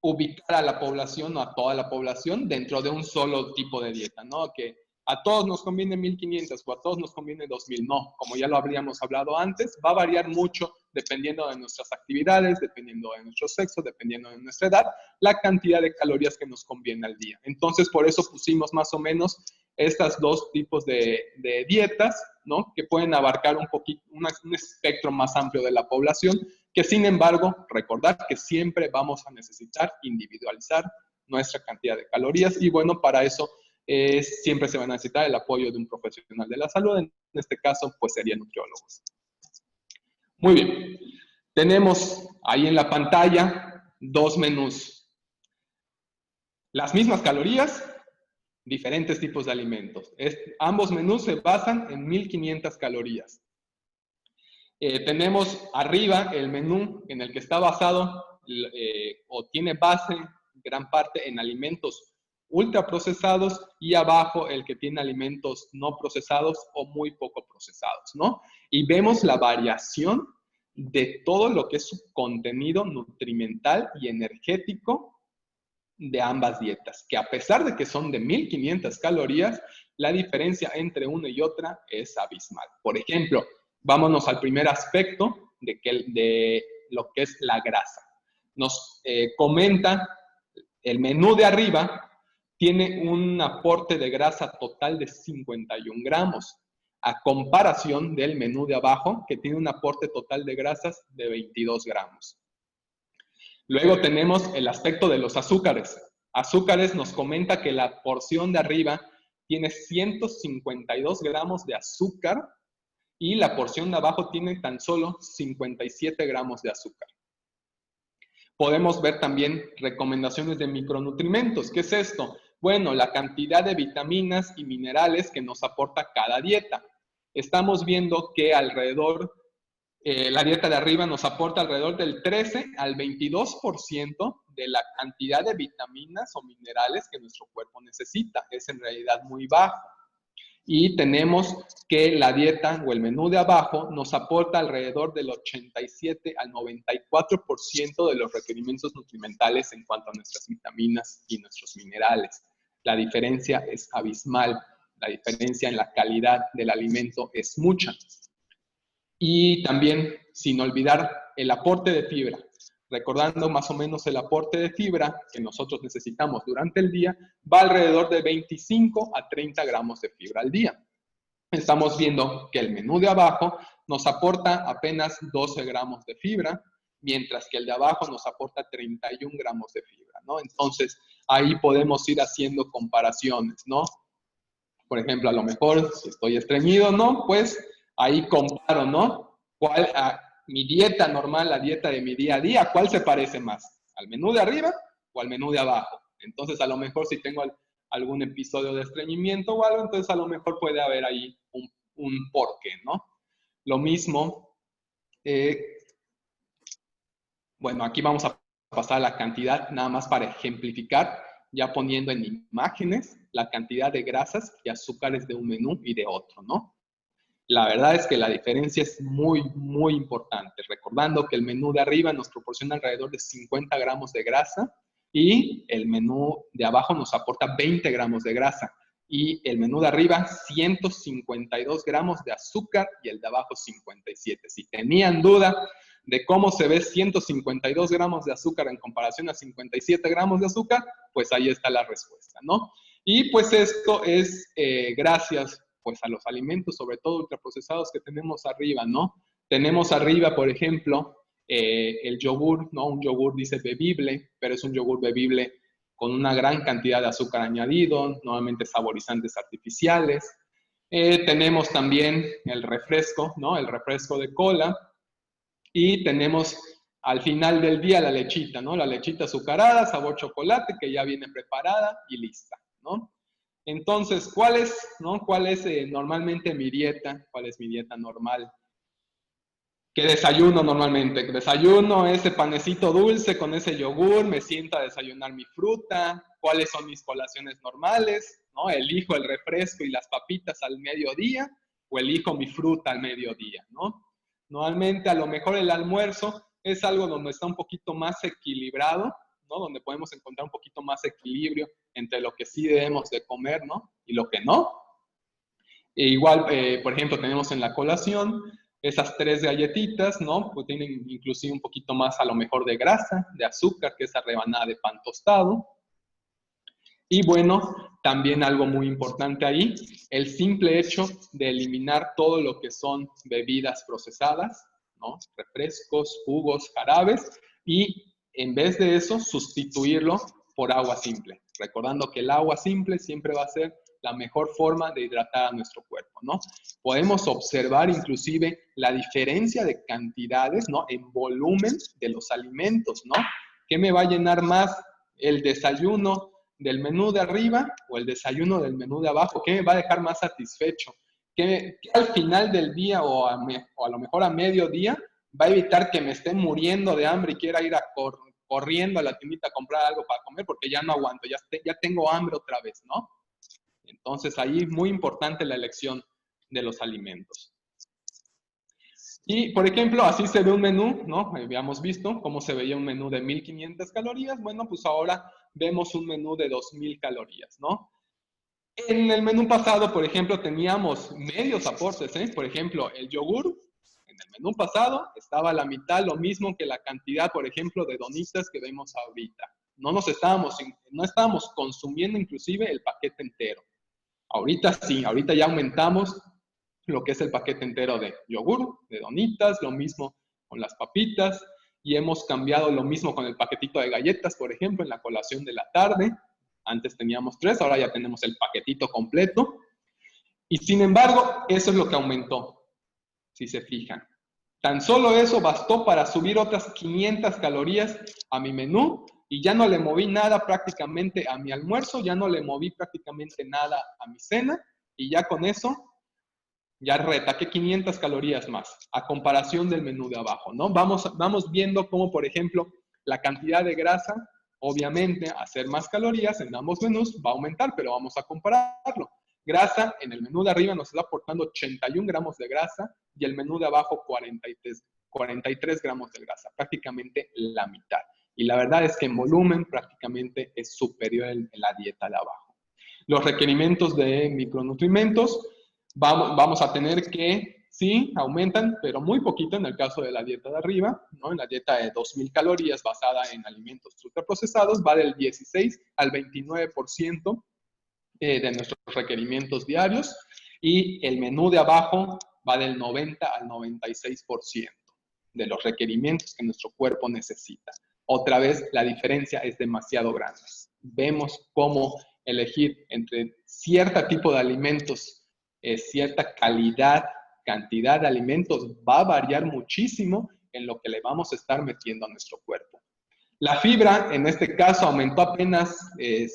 ubicar a la población o a toda la población dentro de un solo tipo de dieta, ¿no? Que a todos nos conviene 1500 o a todos nos conviene 2000. No, como ya lo habríamos hablado antes, va a variar mucho dependiendo de nuestras actividades, dependiendo de nuestro sexo, dependiendo de nuestra edad, la cantidad de calorías que nos conviene al día. Entonces, por eso pusimos más o menos estas dos tipos de dietas, ¿no? Que pueden abarcar un poquito, un espectro más amplio de la población, que sin embargo, recordar que siempre vamos a necesitar individualizar nuestra cantidad de calorías, y bueno, para eso siempre se va a necesitar el apoyo de un profesional de la salud, en este caso pues serían nutriólogos. Muy bien, tenemos ahí en la pantalla dos menús. Las mismas calorías, diferentes tipos de alimentos. Ambos menús se basan en 1500 calorías. Tenemos arriba el menú en el que está basado o tiene base gran parte en alimentos ultraprocesados, y abajo el que tiene alimentos no procesados o muy poco procesados, ¿no? Y vemos la variación de todo lo que es su contenido nutrimental y energético de ambas dietas, que a pesar de que son de 1500 calorías, la diferencia entre una y otra es abismal. Por ejemplo, vámonos al primer aspecto de lo que es la grasa. Nos comenta el menú de arriba tiene un aporte de grasa total de 51 gramos, a comparación del menú de abajo, que tiene un aporte total de grasas de 22 gramos. Luego tenemos el aspecto de los azúcares. Azúcares nos comenta que la porción de arriba tiene 152 gramos de azúcar y la porción de abajo tiene tan solo 57 gramos de azúcar. Podemos ver también recomendaciones de micronutrimentos. ¿Qué es esto? Bueno, la cantidad de vitaminas y minerales que nos aporta cada dieta. Estamos viendo que alrededor, la dieta de arriba nos aporta alrededor del 13 al 22% de la cantidad de vitaminas o minerales que nuestro cuerpo necesita. Es en realidad muy bajo. Y tenemos que la dieta o el menú de abajo nos aporta alrededor del 87 al 94% de los requerimientos nutrimentales en cuanto a nuestras vitaminas y nuestros minerales. La diferencia es abismal, la diferencia en la calidad del alimento es mucha. Y también, sin olvidar, el aporte de fibra. Recordando más o menos el aporte de fibra que nosotros necesitamos durante el día, va alrededor de 25 a 30 gramos de fibra al día. Estamos viendo que el menú de abajo nos aporta apenas 12 gramos de fibra, mientras que el de abajo nos aporta 31 gramos de fibra, ¿no? Entonces, ahí podemos ir haciendo comparaciones, ¿no? Por ejemplo, a lo mejor, si estoy estreñido, ¿no? Pues ahí comparo, ¿no? Mi dieta normal, la dieta de mi día a día, ¿cuál se parece más? ¿Al menú de arriba o al menú de abajo? Entonces, a lo mejor si tengo algún episodio de estreñimiento o algo, entonces a lo mejor puede haber ahí un porqué, ¿no? Lo mismo, bueno, aquí vamos a pasar a la cantidad, nada más para ejemplificar, ya poniendo en imágenes la cantidad de grasas y azúcares de un menú y de otro, ¿no? La verdad es que la diferencia es muy, muy importante. Recordando que el menú de arriba nos proporciona alrededor de 50 gramos de grasa y el menú de abajo nos aporta 20 gramos de grasa. Y el menú de arriba, 152 gramos de azúcar y el de abajo 57. Si tenían duda de cómo se ve 152 gramos de azúcar en comparación a 57 gramos de azúcar, pues ahí está la respuesta, ¿no? Y pues esto es gracias pues a los alimentos, sobre todo ultraprocesados que tenemos arriba, ¿no? Tenemos arriba, por ejemplo, el yogur, ¿no? Un yogur dice bebible, pero es un yogur bebible con una gran cantidad de azúcar añadido, nuevamente saborizantes artificiales. Tenemos también el refresco, ¿no? El refresco de cola. Y tenemos al final del día la lechita, ¿no? La lechita azucarada, sabor chocolate, que ya viene preparada y lista, ¿no? Entonces, ¿cuál es normalmente mi dieta? ¿Cuál es mi dieta normal? ¿Qué desayuno normalmente? Desayuno ese panecito dulce con ese yogur, me siento a desayunar mi fruta. ¿Cuáles son mis colaciones normales? ¿No? ¿Elijo el refresco y las papitas al mediodía o elijo mi fruta al mediodía? ¿No? Normalmente a lo mejor el almuerzo es algo donde está un poquito más equilibrado, ¿no? Donde podemos encontrar un poquito más equilibrio entre lo que sí debemos de comer, ¿no? Y lo que no. E igual, por ejemplo, tenemos en la colación esas 3 galletitas, ¿no? Pues tienen inclusive un poquito más a lo mejor de grasa, de azúcar, que esa rebanada de pan tostado. Y bueno, también algo muy importante ahí, el simple hecho de eliminar todo lo que son bebidas procesadas, ¿no? Refrescos, jugos, jarabes, y en vez de eso, sustituirlo por agua simple. Recordando que el agua simple siempre va a ser la mejor forma de hidratar a nuestro cuerpo, ¿no? Podemos observar inclusive la diferencia de cantidades, ¿no? En volumen de los alimentos, ¿no? ¿Qué me va a llenar más? El desayuno del menú de arriba o el desayuno del menú de abajo. ¿Qué me va a dejar más satisfecho? ¿Qué al final del día o a lo mejor a mediodía va a evitar que me esté muriendo de hambre y quiera ir corriendo a la tiendita a comprar algo para comer porque ya no aguanto, ya tengo hambre otra vez, ¿no? Entonces ahí es muy importante la elección de los alimentos. Y, por ejemplo, así se ve un menú, ¿no? Habíamos visto cómo se veía un menú de 1500 calorías. Bueno, pues ahora vemos un menú de 2000 calorías, ¿no? En el menú pasado, por ejemplo, teníamos medios aportes, ¿eh? Por ejemplo, el yogur, en el menú pasado estaba a la mitad, lo mismo que la cantidad, por ejemplo, de donitas que vemos ahorita. No estábamos consumiendo inclusive el paquete entero. Ahorita sí, ahorita ya aumentamos lo que es el paquete entero de yogur, de donitas, lo mismo con las papitas, y hemos cambiado lo mismo con el paquetito de galletas, por ejemplo, en la colación de la tarde. Antes teníamos 3, ahora ya tenemos el paquetito completo. Y sin embargo, eso es lo que aumentó, si se fijan. Tan solo eso bastó para subir otras 500 calorías a mi menú y ya no le moví nada prácticamente a mi almuerzo, ya no le moví prácticamente nada a mi cena y ya con eso ya retaqué 500 calorías más a comparación del menú de abajo, ¿no? Vamos viendo cómo, por ejemplo, la cantidad de grasa, obviamente, hacer más calorías en ambos menús va a aumentar, pero vamos a compararlo. Grasa, en el menú de arriba nos está aportando 81 gramos de grasa y el menú de abajo 43 gramos de grasa, prácticamente la mitad. Y la verdad es que en volumen prácticamente es superior en la dieta de abajo. Los requerimientos de micronutrientes vamos a tener que, sí, aumentan, pero muy poquito en el caso de la dieta de arriba, ¿no? En la dieta de 2000 calorías basada en alimentos ultraprocesados va del 16 al 29% de nuestros requerimientos diarios y el menú de abajo va del 90 al 96% de los requerimientos que nuestro cuerpo necesita. Otra vez, la diferencia es demasiado grande. Vemos cómo elegir entre cierto tipo de alimentos, cierta calidad, cantidad de alimentos va a variar muchísimo en lo que le vamos a estar metiendo a nuestro cuerpo. La fibra, en este caso, aumentó apenas,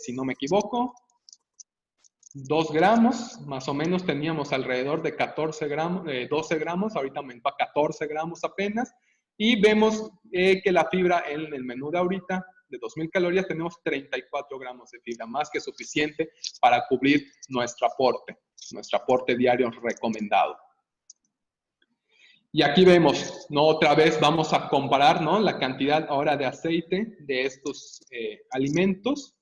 si no me equivoco, 2 gramos, más o menos teníamos alrededor de 14 gramos, 12 gramos, ahorita aumentó a 14 gramos apenas, y vemos que la fibra en el menú de ahorita, de 2000 calorías, tenemos 34 gramos de fibra, más que suficiente para cubrir nuestro aporte diario recomendado. Y aquí vemos, ¿no? Otra vez vamos a comparar, ¿no? La cantidad ahora de aceite de estos alimentos,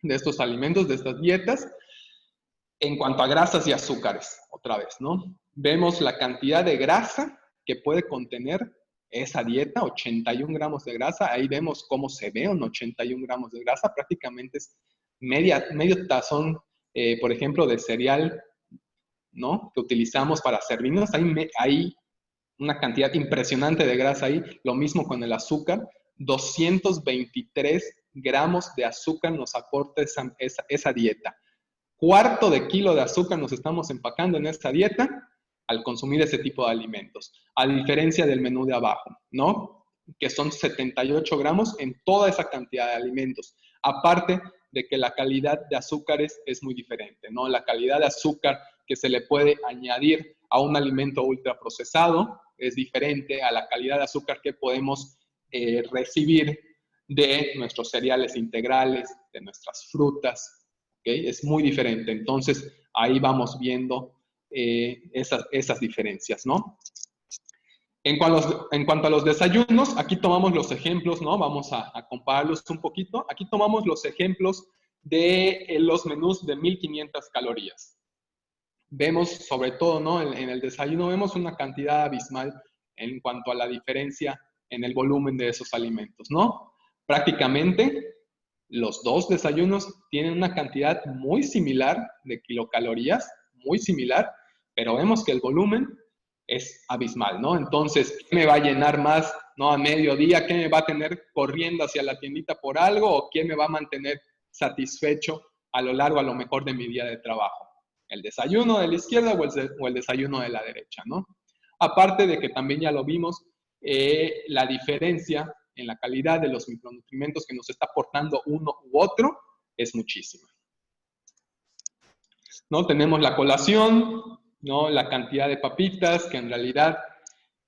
de estas dietas, en cuanto a grasas y azúcares, otra vez, ¿no? Vemos la cantidad de grasa que puede contener esa dieta, 81 gramos de grasa, ahí vemos cómo se ve un 81 gramos de grasa, prácticamente es medio tazón, por ejemplo, de cereal, ¿no? Que utilizamos para servirnos, hay una cantidad impresionante de grasa ahí, lo mismo con el azúcar, 223 gramos de azúcar nos aporta esa dieta. 1/4 de kilo de azúcar nos estamos empacando en esta dieta al consumir ese tipo de alimentos, a diferencia del menú de abajo, ¿no? Que son 78 gramos en toda esa cantidad de alimentos. Aparte de que la calidad de azúcares es muy diferente, ¿no? La calidad de azúcar que se le puede añadir a un alimento ultraprocesado es diferente a la calidad de azúcar que podemos recibir de nuestros cereales integrales, de nuestras frutas, ¿okay? Es muy diferente. Entonces, ahí vamos viendo esas diferencias, ¿no? En cuanto a los desayunos, aquí tomamos los ejemplos, ¿no? Vamos a compararlos un poquito. Aquí tomamos los ejemplos de los menús de 1500 calorías. Vemos, sobre todo, ¿no? En el desayuno vemos una cantidad abismal en cuanto a la diferencia en el volumen de esos alimentos, ¿no? Prácticamente los dos desayunos tienen una cantidad muy similar de kilocalorías, muy similar, pero vemos que el volumen es abismal, ¿no? Entonces, ¿qué me va a llenar más, ¿no? A mediodía, ¿qué me va a tener corriendo hacia la tiendita por algo? ¿O qué me va a mantener satisfecho a lo largo, a lo mejor, de mi día de trabajo? ¿El desayuno de la izquierda o el desayuno de la derecha, ¿no? Aparte de que también ya lo vimos, la diferencia en la calidad de los micronutrientes que nos está aportando uno u otro es muchísima, ¿no? Tenemos la colación, ¿no? La cantidad de papitas, que en realidad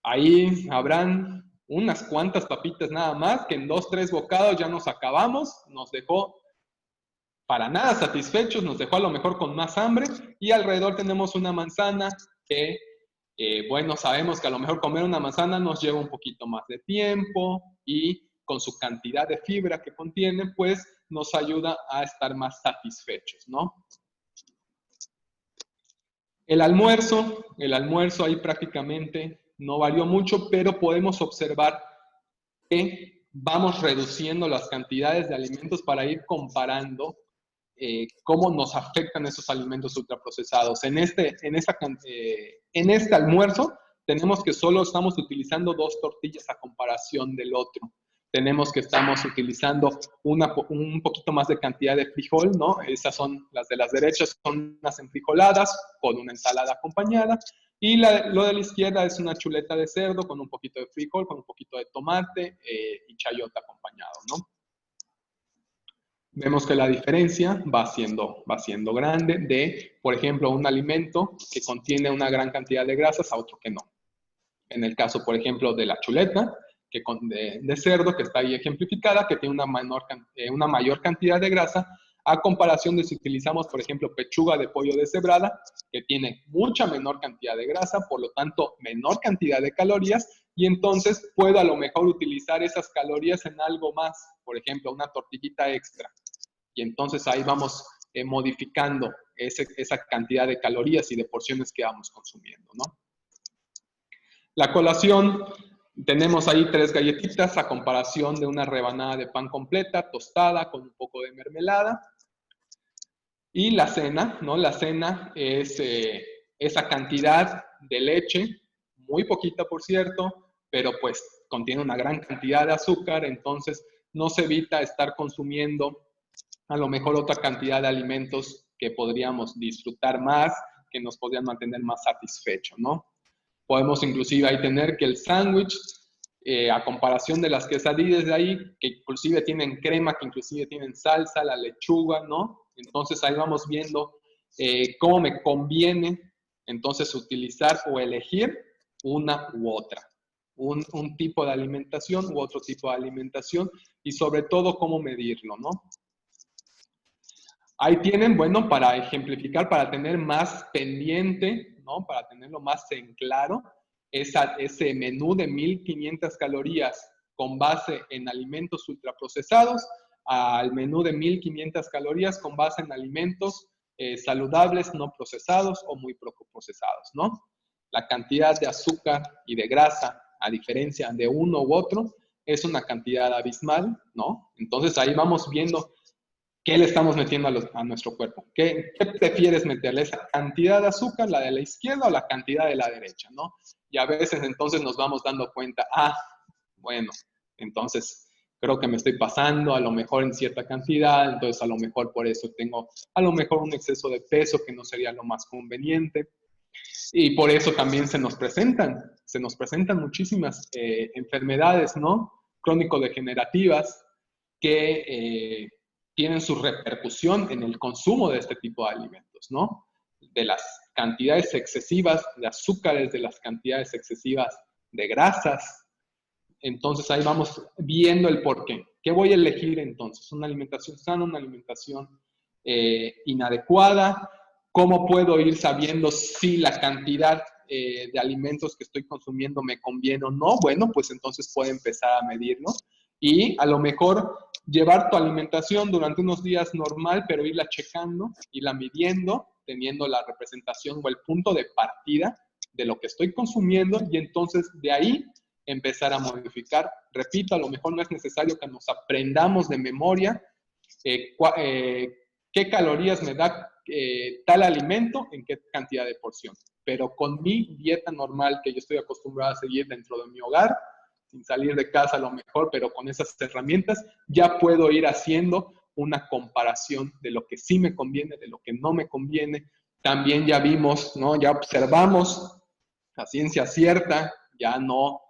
ahí habrán unas cuantas papitas nada más, que en 2, 3 bocados ya nos acabamos, nos dejó para nada satisfechos, nos dejó a lo mejor con más hambre, y alrededor tenemos una manzana que, bueno, sabemos que a lo mejor comer una manzana nos lleva un poquito más de tiempo, y con su cantidad de fibra que contiene, pues nos ayuda a estar más satisfechos, ¿no? El almuerzo ahí prácticamente no varió mucho, pero podemos observar que vamos reduciendo las cantidades de alimentos para ir comparando cómo nos afectan esos alimentos ultraprocesados. En este almuerzo tenemos que solo estamos utilizando 2 tortillas a comparación del otro. Tenemos que estamos utilizando un poquito más de cantidad de frijol, ¿no? Esas son las de las derechas, son unas enfrijoladas con una ensalada acompañada. Y lo de la izquierda es una chuleta de cerdo con un poquito de frijol, con un poquito de tomate y chayote acompañado, ¿no? Vemos que la diferencia va siendo grande de, por ejemplo, un alimento que contiene una gran cantidad de grasas a otro que no. En el caso, por ejemplo, de la chuleta de cerdo, que está ahí ejemplificada, que tiene una mayor cantidad de grasa, a comparación de si utilizamos, por ejemplo, pechuga de pollo deshebrada, que tiene mucha menor cantidad de grasa, por lo tanto, menor cantidad de calorías, y entonces puedo a lo mejor utilizar esas calorías en algo más, por ejemplo, una tortillita extra. Y entonces ahí vamos modificando esa cantidad de calorías y de porciones que vamos consumiendo, ¿no? La colación, tenemos ahí 3 galletitas a comparación de una rebanada de pan completa, tostada, con un poco de mermelada. Y la cena, ¿no? La cena es esa cantidad de leche, muy poquita por cierto, pero pues contiene una gran cantidad de azúcar, entonces no se evita estar consumiendo a lo mejor otra cantidad de alimentos que podríamos disfrutar más, que nos podrían mantener más satisfechos, ¿no? Podemos inclusive ahí tener que el sándwich, a comparación de las quesadillas de ahí, que inclusive tienen crema, que inclusive tienen salsa, la lechuga, ¿no? Entonces ahí vamos viendo cómo me conviene entonces utilizar o elegir una u otra. Un tipo de alimentación u otro tipo de alimentación, y sobre todo cómo medirlo, ¿no? Ahí tienen, bueno, para ejemplificar, para tener más pendiente, ¿no? Para tenerlo más en claro, ese menú de 1500 calorías con base en alimentos ultraprocesados al menú de 1500 calorías con base en alimentos saludables, no procesados o muy poco procesados, ¿no? La cantidad de azúcar y de grasa, a diferencia de uno u otro, es una cantidad abismal, ¿no? Entonces ahí vamos viendo ¿qué le estamos metiendo a nuestro cuerpo? ¿Qué prefieres meterle? ¿Esa cantidad de azúcar, la de la izquierda o la cantidad de la derecha, no? Y a veces entonces nos vamos dando cuenta, bueno, entonces creo que me estoy pasando a lo mejor en cierta cantidad, entonces a lo mejor por eso tengo a lo mejor un exceso de peso que no sería lo más conveniente. Y por eso también se nos presentan muchísimas enfermedades, ¿no? Crónico-degenerativas que tienen su repercusión en el consumo de este tipo de alimentos, ¿no? De las cantidades excesivas de azúcares, de las cantidades excesivas de grasas. Entonces ahí vamos viendo el porqué. ¿Qué voy a elegir entonces? ¿Una alimentación sana, una alimentación inadecuada? ¿Cómo puedo ir sabiendo si la cantidad de alimentos que estoy consumiendo me conviene o no? Bueno, pues entonces puedo empezar a medirlo y a lo mejor llevar tu alimentación durante unos días normal, pero irla checando, irla midiendo, teniendo la representación o el punto de partida de lo que estoy consumiendo y entonces de ahí empezar a modificar. Repito, a lo mejor no es necesario que nos aprendamos de memoria qué calorías me da tal alimento en qué cantidad de porción. Pero con mi dieta normal que yo estoy acostumbrado a seguir dentro de mi hogar, sin salir de casa a lo mejor, pero con esas herramientas, ya puedo ir haciendo una comparación de lo que sí me conviene, de lo que no me conviene. También ya vimos, ¿no? Ya observamos a ciencia cierta, ya no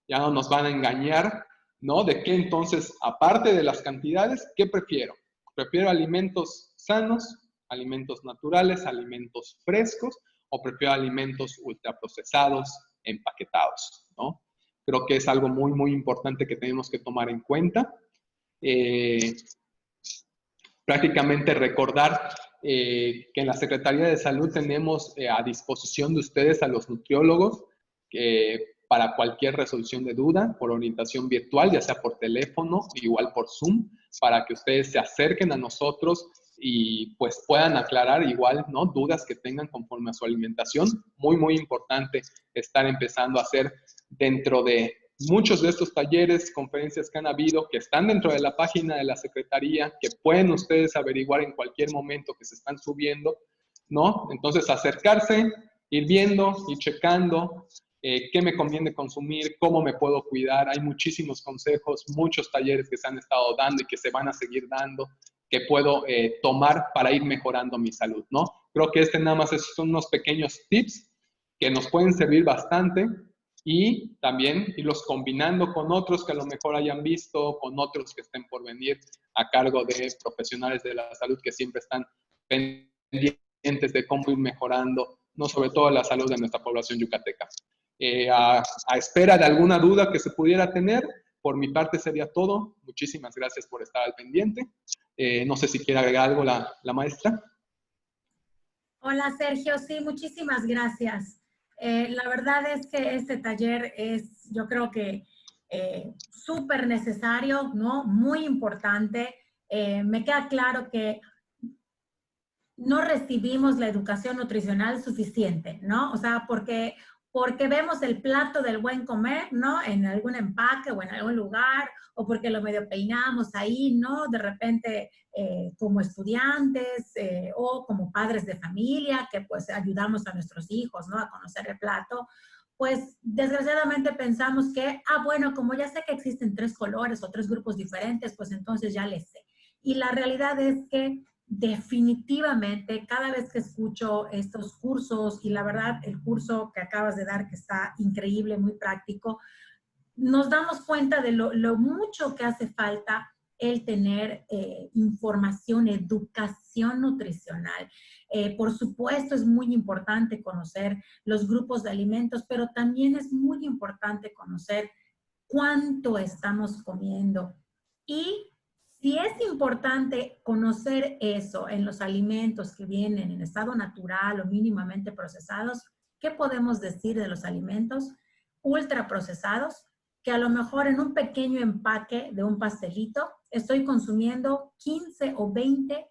nos van a engañar, ¿no? De qué entonces, aparte de las cantidades, ¿qué prefiero? ¿Prefiero alimentos sanos, alimentos naturales, alimentos frescos, o prefiero alimentos ultraprocesados, empaquetados, ¿no? Creo que es algo muy, muy importante que tenemos que tomar en cuenta. Prácticamente recordar que en la Secretaría de Salud tenemos a disposición de ustedes a los nutriólogos para cualquier resolución de duda, por orientación virtual, ya sea por teléfono, igual por Zoom, para que ustedes se acerquen a nosotros y pues puedan aclarar igual, ¿no? Dudas que tengan conforme a su alimentación. Muy, muy importante estar empezando a hacer dentro de muchos de estos talleres, conferencias que han habido, que están dentro de la página de la Secretaría, que pueden ustedes averiguar en cualquier momento que se están subiendo, ¿no? Entonces acercarse, ir viendo, ir checando, qué me conviene consumir, cómo me puedo cuidar. Hay muchísimos consejos, muchos talleres que se han estado dando y que se van a seguir dando, que puedo tomar para ir mejorando mi salud, ¿no? Creo que nada más son unos pequeños tips que nos pueden servir bastante y también irlos combinando con otros que a lo mejor hayan visto, con otros que estén por venir a cargo de profesionales de la salud que siempre están pendientes de cómo ir mejorando, no sobre todo la salud de nuestra población yucateca. A espera de alguna duda que se pudiera tener, por mi parte sería todo. Muchísimas gracias por estar al pendiente. No sé si quiere agregar algo la maestra. Hola Sergio, sí, muchísimas gracias. La verdad es que este taller es, yo creo que súper necesario, ¿no? Muy importante. Me queda claro que no recibimos la educación nutricional suficiente, ¿no? O sea, porque vemos el plato del buen comer, ¿no? En algún empaque o en algún lugar, o porque lo medio peinamos ahí, ¿no? De repente, como estudiantes o como padres de familia, que pues ayudamos a nuestros hijos, ¿no? A conocer el plato, pues desgraciadamente pensamos que, bueno, como ya sé que existen 3 colores o 3 grupos diferentes, pues entonces ya les sé. Y la realidad es que definitivamente, cada vez que escucho estos cursos, y la verdad, el curso que acabas de dar, que está increíble, muy práctico, nos damos cuenta de lo mucho que hace falta el tener información, educación nutricional. Por supuesto, es muy importante conocer los grupos de alimentos, pero también es muy importante conocer cuánto estamos comiendo. Y si es importante conocer eso en los alimentos que vienen en estado natural o mínimamente procesados, ¿qué podemos decir de los alimentos ultraprocesados? Que a lo mejor en un pequeño empaque de un pastelito estoy consumiendo 15 o 20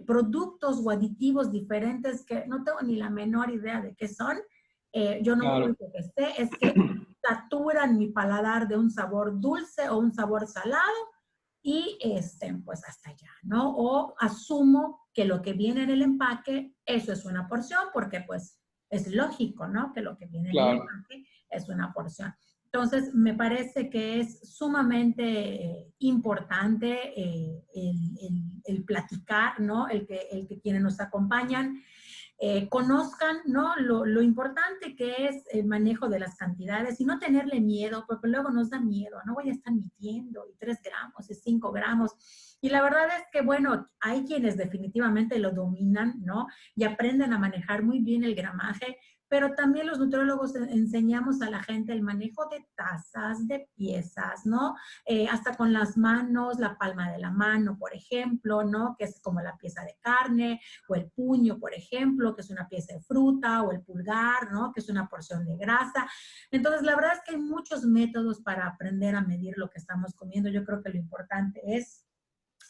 productos o aditivos diferentes que no tengo ni la menor idea de qué son. Yo no Claro. único que sé es que saturan mi paladar de un sabor dulce o un sabor salado y pues hasta allá, ¿no? O asumo que lo que viene en el empaque, eso es una porción, porque pues es lógico, ¿no? Que lo que viene en el empaque es una porción. Entonces, me parece que es sumamente importante el platicar, ¿no? El que quienes nos acompañan conozcan, ¿no? Lo importante que es el manejo de las cantidades y no tenerle miedo, porque luego nos da miedo, no voy a estar midiendo y 3 gramos y 5 gramos. Y la verdad es que, bueno, hay quienes definitivamente lo dominan, ¿no? Y aprenden a manejar muy bien el gramaje, pero también los nutriólogos enseñamos a la gente el manejo de tazas, de piezas, ¿no? Hasta con las manos, la palma de la mano, por ejemplo, ¿no? Que es como la pieza de carne, o el puño, por ejemplo, que es una pieza de fruta, o el pulgar, ¿no? Que es una porción de grasa. Entonces, la verdad es que hay muchos métodos para aprender a medir lo que estamos comiendo. Yo creo que lo importante es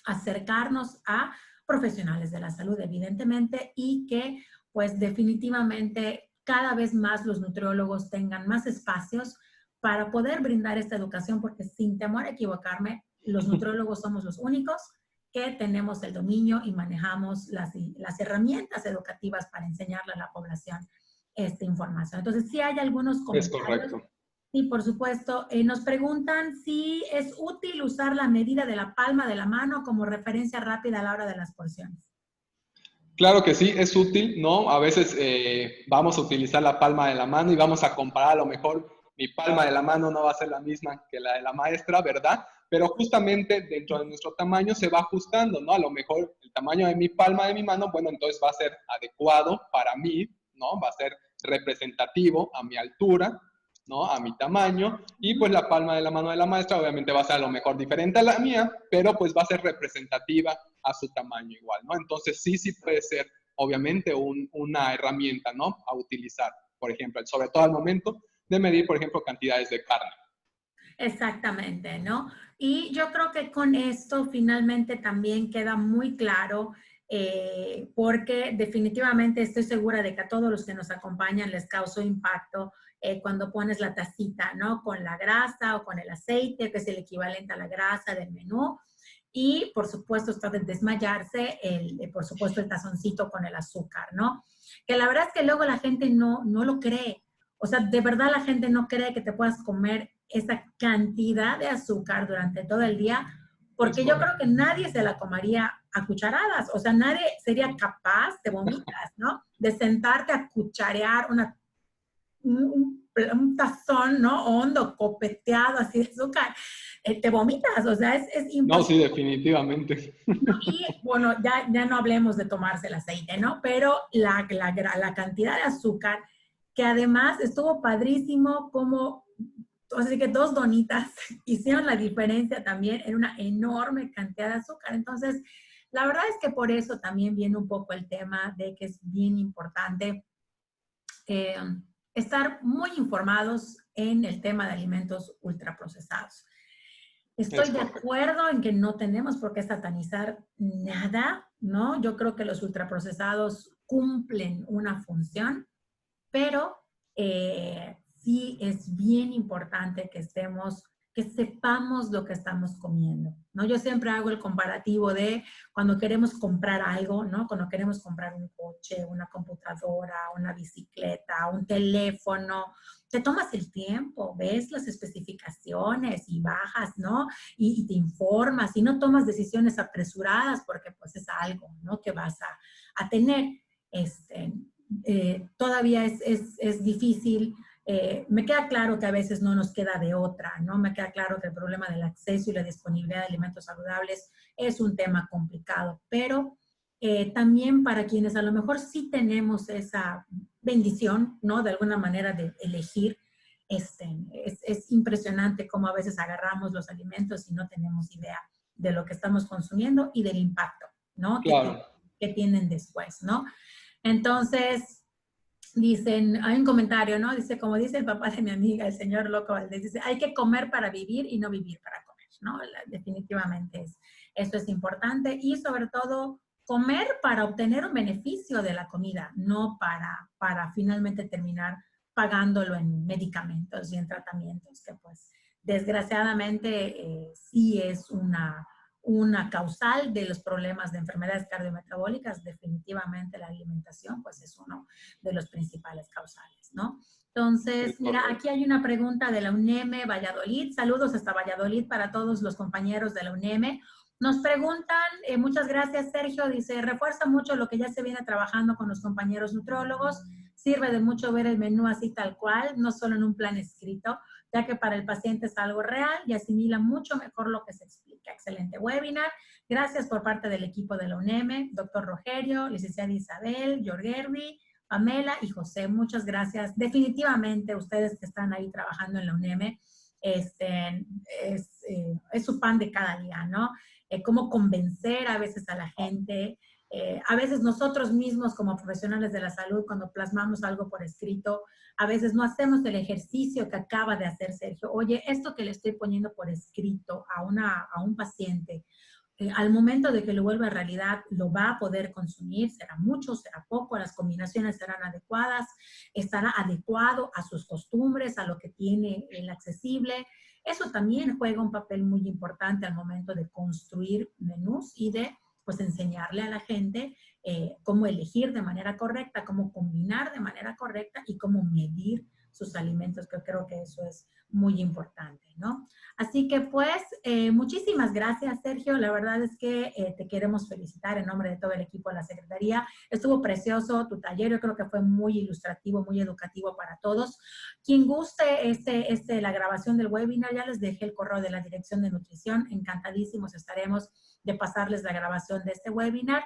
acercarnos a profesionales de la salud, evidentemente, y que, pues, definitivamente cada vez más los nutriólogos tengan más espacios para poder brindar esta educación, porque sin temor a equivocarme, los nutriólogos somos los únicos que tenemos el dominio y manejamos las herramientas educativas para enseñarle a la población esta información. Entonces, sí hay algunos Es comentarios. correcto. Sí, por supuesto. Nos preguntan si es útil usar la medida de la palma de la mano como referencia rápida a la hora de las porciones. Claro que sí, es útil, ¿no? A veces vamos a utilizar la palma de la mano y vamos a comparar, a lo mejor mi palma de la mano no va a ser la misma que la de la maestra, ¿verdad? Pero justamente dentro de nuestro tamaño se va ajustando, ¿no? A lo mejor el tamaño de mi palma de mi mano, bueno, entonces va a ser adecuado para mí, ¿no? Va a ser representativo a mi altura, ¿no? A mi tamaño, y pues la palma de la mano de la maestra obviamente va a ser a lo mejor diferente a la mía, pero pues va a ser representativa a su tamaño igual, ¿no? Entonces sí puede ser obviamente una herramienta, ¿no? A utilizar, por ejemplo, sobre todo al momento de medir, por ejemplo, cantidades de carne. Exactamente, ¿no? Y yo creo que con esto finalmente también queda muy claro, porque definitivamente estoy segura de que a todos los que nos acompañan les causó impacto cuando pones la tacita, ¿no? Con la grasa o con el aceite, que es el equivalente a la grasa del menú. Y por supuesto, esto de desmayarse, por supuesto, el tazoncito con el azúcar, ¿no? Que la verdad es que luego la gente no lo cree. O sea, de verdad la gente no cree que te puedas comer esa cantidad de azúcar durante todo el día, porque yo creo que nadie se la comería a cucharadas. O sea, nadie sería capaz, te vomitas, ¿no? De sentarte a cucharear un tazón, ¿no? Hondo, copeteado así de azúcar. Te vomitas, o sea, es No, sí, imposible. definitivamente. ¿No? Y bueno, ya no hablemos de tomarse el aceite, ¿no? Pero la cantidad de azúcar, que además estuvo padrísimo como, así que 2 donitas hicieron la diferencia también en una enorme cantidad de azúcar. Entonces, la verdad es que por eso también viene un poco el tema de que es bien importante eh, estar muy informados en el tema de alimentos ultraprocesados. Estoy Es de correcto. acuerdo en que no tenemos por qué satanizar nada, ¿no? Yo creo que los ultraprocesados cumplen una función, pero sí es bien importante que sepamos lo que estamos comiendo, ¿no? Yo siempre hago el comparativo de cuando queremos comprar algo, ¿no? Cuando queremos comprar un coche, una computadora, una bicicleta, un teléfono, te tomas el tiempo, ves las especificaciones y bajas, ¿no? Y te informas y no tomas decisiones apresuradas porque pues es algo, ¿no? Que vas a tener. Todavía es difícil. Me queda claro que a veces no nos queda de otra, ¿no? Me queda claro que el problema del acceso y la disponibilidad de alimentos saludables es un tema complicado, pero también para quienes a lo mejor sí tenemos esa bendición, ¿no? De alguna manera de elegir, es impresionante cómo a veces agarramos los alimentos y no tenemos idea de lo que estamos consumiendo y del impacto, ¿no? Claro. Que tienen después, ¿no? Entonces, dicen, hay un comentario, ¿no? Dice, como dice el papá de mi amiga, el señor Loco Valdés, dice, hay que comer para vivir y no vivir para comer, ¿no? Definitivamente esto es importante y sobre todo comer para obtener un beneficio de la comida, no para finalmente terminar pagándolo en medicamentos y en tratamientos, que pues desgraciadamente sí es una causal de los problemas de enfermedades cardiometabólicas. Definitivamente la alimentación pues es uno de los principales causales, ¿no? Entonces, mira, aquí hay una pregunta de la UNEM Valladolid. Saludos hasta Valladolid para todos los compañeros de la UNEM. Nos preguntan, muchas gracias Sergio, dice, refuerza mucho lo que ya se viene trabajando con los compañeros nutrólogos, sirve de mucho ver el menú así tal cual, no solo en un plan escrito, ya que para el paciente es algo real y asimila mucho mejor lo que se explica. Excelente webinar. Gracias por parte del equipo de la UNEM, doctor Rogerio, licenciada Isabel, Jorgervi, Pamela y José, muchas gracias. Definitivamente ustedes que están ahí trabajando en la UNEM, es su pan de cada día, ¿no? Cómo convencer a veces a la gente. A veces nosotros mismos como profesionales de la salud, cuando plasmamos algo por escrito, a veces no hacemos el ejercicio que acaba de hacer Sergio. Oye, esto que le estoy poniendo por escrito a un paciente, al momento de que lo vuelva realidad, lo va a poder consumir, será mucho, será poco, las combinaciones serán adecuadas, estará adecuado a sus costumbres, a lo que tiene el accesible. Eso también juega un papel muy importante al momento de construir menús y de pues enseñarle a la gente cómo elegir de manera correcta, cómo combinar de manera correcta y cómo medir sus alimentos, que creo que eso es muy importante, ¿no? Así que pues, muchísimas gracias, Sergio. La verdad es que te queremos felicitar en nombre de todo el equipo de la Secretaría. Estuvo precioso tu taller, yo creo que fue muy ilustrativo, muy educativo para todos. Quien guste la grabación del webinar, ya les dejé el correo de la Dirección de Nutrición. Encantadísimos estaremos de pasarles la grabación de este webinar.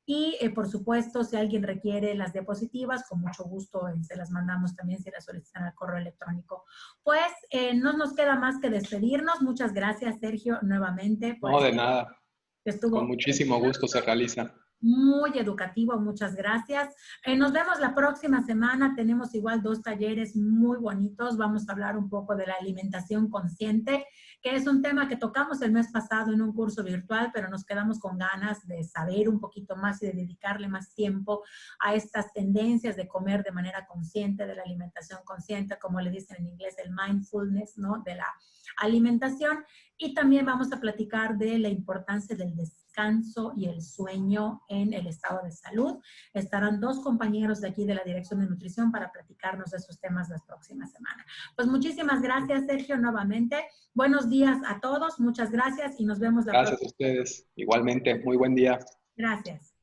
Y, por supuesto, si alguien requiere las diapositivas, con mucho gusto se las mandamos también si las solicitan al correo electrónico. Pues, no nos queda más que despedirnos. Muchas gracias, Sergio, nuevamente. No, de nada. Estuvo con muchísimo gusto se realiza. Muy educativo, muchas gracias. Nos vemos la próxima semana. Tenemos igual 2 talleres muy bonitos. Vamos a hablar un poco de la alimentación consciente, que es un tema que tocamos el mes pasado en un curso virtual, pero nos quedamos con ganas de saber un poquito más y de dedicarle más tiempo a estas tendencias de comer de manera consciente, de la alimentación consciente, como le dicen en inglés, el mindfulness, ¿no? De la alimentación. Y también vamos a platicar de la importancia del descanso y el sueño en el estado de salud. Estarán 2 compañeros de aquí de la Dirección de Nutrición para platicarnos de esos temas las próximas semanas. Pues muchísimas gracias, Sergio, nuevamente. Buenos días a todos, muchas gracias y nos vemos la próxima. Gracias a ustedes. Igualmente, muy buen día. Gracias.